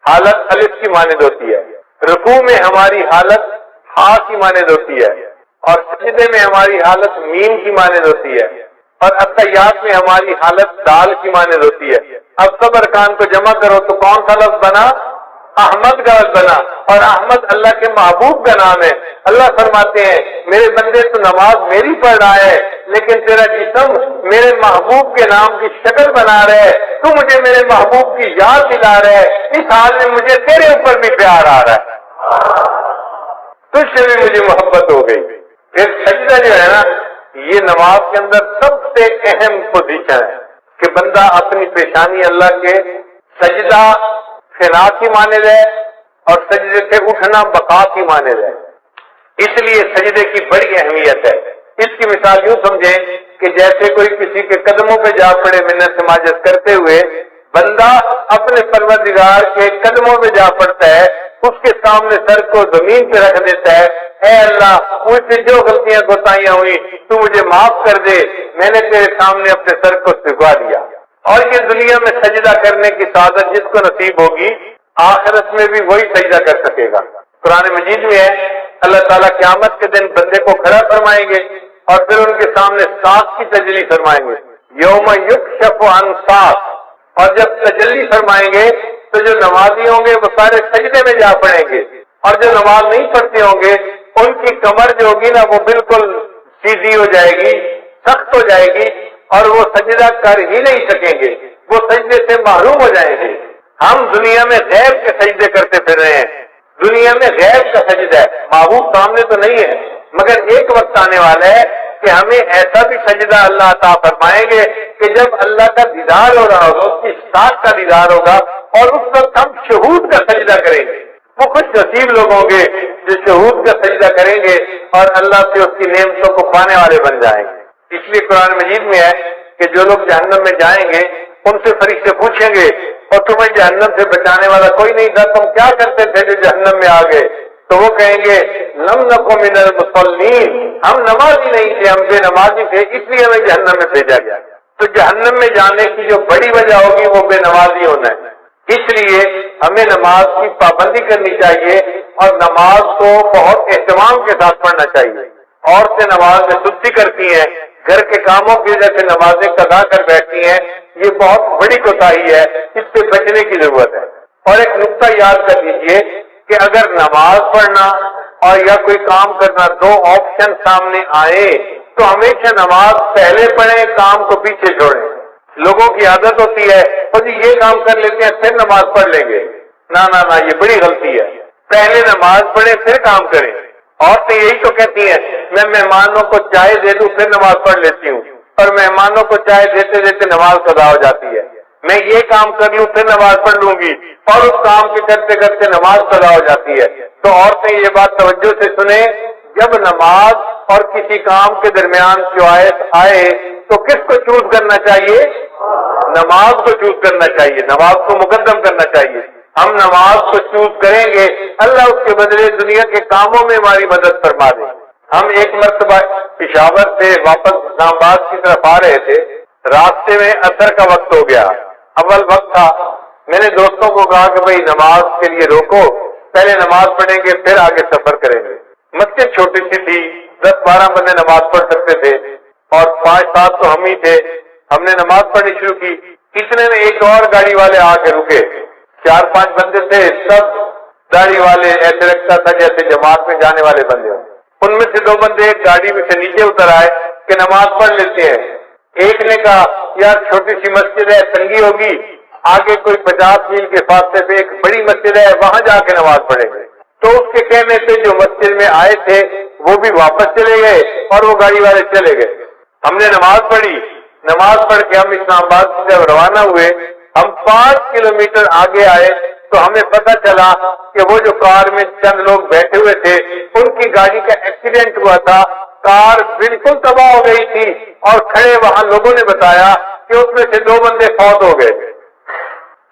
حالت الف کی مانند ہوتی ہے، رکوع میں ہماری حالت ہا کی مانند ہوتی ہے، اور سجدے میں ہماری حالت میم کی مانند ہوتی ہے، اور اتحیات میں ہماری حالت دال کی مانند ہوتی ہے۔ اب سب ارکان کو جمع کرو تو کون سا لفظ بنا؟ احمد کا لفظ بنا، اور احمد اللہ کے محبوب کا نام ہے۔ اللہ فرماتے ہیں میرے بندے تو نماز میری پڑھ رہا ہے لیکن تیرا جسم میرے محبوب کے نام کی شکل بنا رہا ہے، تو مجھے میرے محبوب کی یاد دلا رہا ہے، اس حال میں مجھے تیرے اوپر بھی پیار آ رہا ہے، تجھ سے بھی مجھے محبت ہو گئی۔ پھر سجدہ جو ہے نا یہ نماز کے اندر سب سے اہم پوزیشن ہے کہ بندہ اپنی پیشانی اللہ کے سجدہ فنا کی مانند ہے اور سجدے سے اٹھنا بقا کی مانند ہے، اس لیے سجدے کی بڑی اہمیت ہے۔ اس کی مثال یوں سمجھیں کہ جیسے کوئی کسی کے قدموں پہ جا پڑے منت سماجت کرتے ہوئے، بندہ اپنے پروردگار کے قدموں پہ جا پڑتا ہے، اس کے سامنے سر کو زمین پہ رکھ دیتا ہے، اے اللہ مجھ سے جو غلطیاں کوتاہیاں ہوئی تو مجھے معاف کر دے، میں نے تیرے سامنے اپنے سر کو جھکا دیا۔ اور یہ دنیا میں سجدہ کرنے کی سعادت جس کو نصیب ہوگی آخرت میں بھی وہی سجدہ کر سکے گا۔ قرآن مجید میں ہے اللہ تعالیٰ قیامت کے دن بندے کو کھڑا فرمائیں گے اور پھر ان کے سامنے ساق کی تجلی فرمائیں گے، یوم یکشف عن ساق، اور جب تجلی فرمائیں گے تو جو نمازی ہوں گے وہ سارے سجدے میں جا پڑیں گے، اور جو نماز نہیں پڑھتے ہوں گے ان کی کمر جو ہوگی نا وہ بالکل سیدھی ہو جائے گی، سخت ہو جائے گی، اور وہ سجدہ کر ہی نہیں سکیں گے، وہ سجدے سے محروم ہو جائیں گے۔ ہم دنیا میں غیب کے سجدے کرتے پھر رہے ہیں، دنیا میں غیب کا سجدہ ہے، معبود سامنے تو نہیں ہے، مگر ایک وقت آنے والا ہے کہ ہمیں ایسا بھی سجدہ اللہ عطا فرمائیں گے کہ جب اللہ کا دیدار ہو رہا ہوگا، اس کی ساتھ کا دیدار ہوگا، اور اس وقت ہم شہود کا سجدہ کریں گے۔ وہ خوش نصیب لوگ ہوں گے جو شہود کا سجدہ کریں گے اور اللہ سے اس کی نعمتوں کو پانے والے بن جائیں گے۔ اس لیے قرآن مجید میں ہے کہ جو لوگ جہنم میں جائیں گے ان سے فرشتے پوچھیں گے اور تمہیں جہنم سے بچانے والا کوئی نہیں تھا، تم کیا کرتے تھے جو جہنم میں آ گئے؟ تو وہ کہیں گے لم نکو من المصلین، ہم نمازی نہیں تھے، ہم بے نمازی تھے، اس لیے ہمیں جہنم میں بھیجا گیا۔ تو جہنم میں جانے کی جو بڑی وجہ ہوگی وہ بے نمازی ہونا ہے۔ اس لیے ہمیں نماز کی پابندی کرنی چاہیے اور نماز کو بہت اہتمام کے ساتھ پڑھنا چاہیے۔ عورتیں نماز میں سستی کرتی ہیں، گھر کے کاموں کی وجہ سے نمازیں قضا کر بیٹھتی ہیں، یہ بہت بڑی کوتاہی ہے، اس سے بچنے کی ضرورت ہے۔ اور ایک نقطہ یاد کر لیجئے کہ اگر نماز پڑھنا اور یا کوئی کام کرنا دو آپشن سامنے آئے تو ہمیشہ نماز پہلے پڑھیں، کام کو پیچھے چھوڑیں۔ لوگوں کی عادت ہوتی ہے اور جی یہ کام کر لیتے ہیں پھر نماز پڑھ لیں گے، نہ یہ بڑی غلطی ہے۔ پہلے نماز پڑھیں پھر کام کریں۔ عورتیں یہی تو کہتی ہیں میں مہمانوں کو چائے دے دوں پھر نماز پڑھ لیتی ہوں، اور مہمانوں کو چائے دیتے دیتے نماز قضا ہو جاتی ہے۔ میں یہ کام کر لوں پھر نماز پڑھ لوں گی، اور اس کام کے کرتے کرتے نماز قضا ہو جاتی ہے۔ تو عورتیں یہ بات توجہ سے سنیں، جب نماز اور کسی کام کے درمیان چوائس آئے تو کس کو چوز کرنا چاہیے؟ نماز کو چوز کرنا چاہیے، نماز کو مقدم کرنا چاہیے۔ ہم نماز کو چوز کریں گے، اللہ اس کے بدلے دنیا کے کاموں میں ہماری مدد فرما دے۔ ہم ایک مرتبہ پشاور سے واپس اسلام آباد کی طرف آ رہے تھے، راستے میں عصر کا وقت ہو گیا، اول وقت تھا۔ میں نے دوستوں کو کہا کہ بھائی نماز کے لیے روکو، پہلے نماز پڑھیں گے پھر آگے سفر کریں گے۔ مسجد چھوٹی سی تھی، 10-12 بندے نماز پڑھ سکتے تھے اور 5-7 تو ہم ہی تھے۔ ہم نے نماز پڑھنی شروع کی، اتنے میں ایک اور گاڑی والے آ کے رکے، 4-5 بندے تھے، سب گاڑی والے، ایسے لگتا تھا جیسے جماعت میں جانے والے بندے ہوں۔ ان میں سے 2 بندے گاڑی میں سے نیچے اتر آئے کہ نماز پڑھ لیتے ہیں۔ ایک نے کہا یار چھوٹی سی مسجد ہے، تنگی ہوگی، آگے کوئی 50 میل کے فاصلے پہ ایک بڑی مسجد ہے، وہاں جا کے نماز پڑھیں گے۔ تو اس کے کہنے سے جو مسجد میں آئے تھے وہ بھی واپس چلے گئے اور وہ گاڑی والے چلے گئے۔ ہم نے نماز پڑھی، نماز پڑھ کے ہم اسلام آباد سے جب روانہ ہوئے، ہم 5 کلومیٹر آگے آئے تو ہمیں پتہ چلا کہ وہ جو کار میں چند لوگ بیٹھے ہوئے تھے ان کی گاڑی کا ایکسیڈنٹ ہوا تھا، کار بالکل تباہ ہو گئی تھی، اور کھڑے وہاں لوگوں نے بتایا کہ اس میں سے 2 بندے فوت ہو گئے۔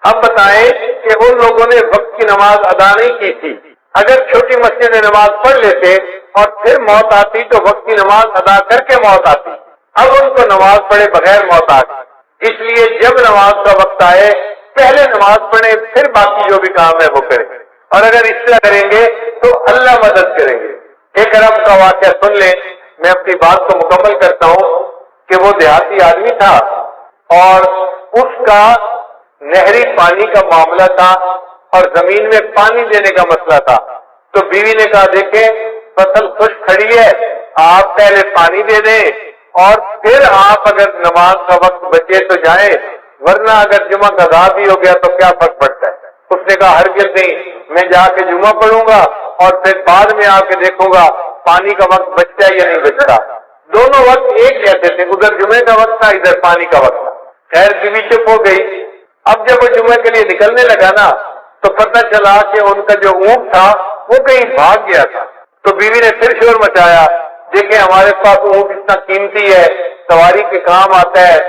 اب بتائیں کہ ان لوگوں نے وقت کی نماز ادا نہیں کی تھی۔ اگر چھوٹی مسجد میں نماز پڑھ لیتے اور پھر موت آتی تو وقت کی نماز ادا کر کے موت آتی، اب ان کو نماز پڑھے بغیر موت آ گئی۔ اس لیے جب نماز کا وقت آئے پہلے نماز پڑھیں پھر باقی جو بھی کام ہے وہ کریں، اور اگر اس طرح کریں گے تو اللہ مدد کریں گے۔ ایک عرب کا واقعہ سن لیں، میں اپنی بات کو مکمل کرتا ہوں کہ وہ دیہاتی آدمی تھا اور اس کا نہری پانی کا معاملہ تھا اور زمین میں پانی دینے کا مسئلہ تھا۔ تو بیوی نے کہا دیکھیں فصل خشک کھڑی ہے، آپ پہلے پانی دے دیں اور پھر آپ اگر نماز کا وقت بچے تو جائیں، ورنہ اگر جمعہ کا ادا بھی ہو گیا تو کیا فرق پڑتا ہے۔ اس نے کہا ہرگز نہیں، میں جا کے جمعہ پڑھوں گا اور پھر بعد میں آ کے دیکھوں گا پانی کا وقت بچتا ہے یا نہیں بچتا۔ دونوں وقت ایک جیسے تھے، ادھر جمعے کا وقت تھا، ادھر پانی کا وقت تھا۔ خیر بیوی چپ ہو گئی۔ اب جب وہ جمعے کے لیے نکلنے لگا نا تو پتہ چلا کہ ان کا جو اونٹ تھا وہ کہیں بھاگ گیا تھا۔ تو بیوی نے پھر شور مچایا، دیکھیں ہمارے پاس اونٹ اتنا قیمتی ہے، سواری کے کام آتا ہے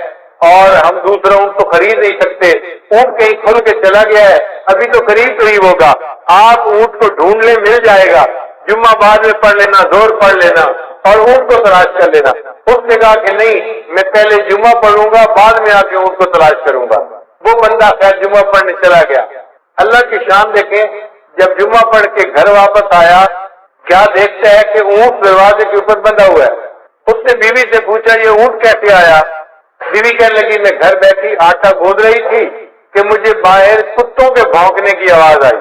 اور ہم دوسرا اونٹ تو خرید نہیں سکتے، اونٹ کہیں کھل کے چلا گیا ہے، ابھی تو قریب ہوگا، آپ اونٹ کو ڈھونڈ لیں، مل جائے گا، جمعہ بعد میں پڑھ لینا، زور پڑھ لینا اور اونٹ کو تلاش کر لینا۔ اس نے کہا کہ نہیں، میں پہلے جمعہ پڑھوں گا بعد میں آ کے اونٹ کو تلاش کروں گا۔ وہ بندہ خیر جمعہ پڑھنے چلا گیا۔ اللہ کی شان دیکھیں، جب جمعہ پڑھ کے گھر واپس آیا کیا دیکھتا ہے کہ اونٹ دروازے کے اوپر بندھا ہوا ہے۔ اس نے بیوی سے پوچھا یہ اونٹ کیسے آیا؟ بیوی کہنے لگی میں گھر بیٹھی آٹا گوندھ رہی تھی کہ مجھے باہر کتوں کے بھونکنے کی آواز آئی۔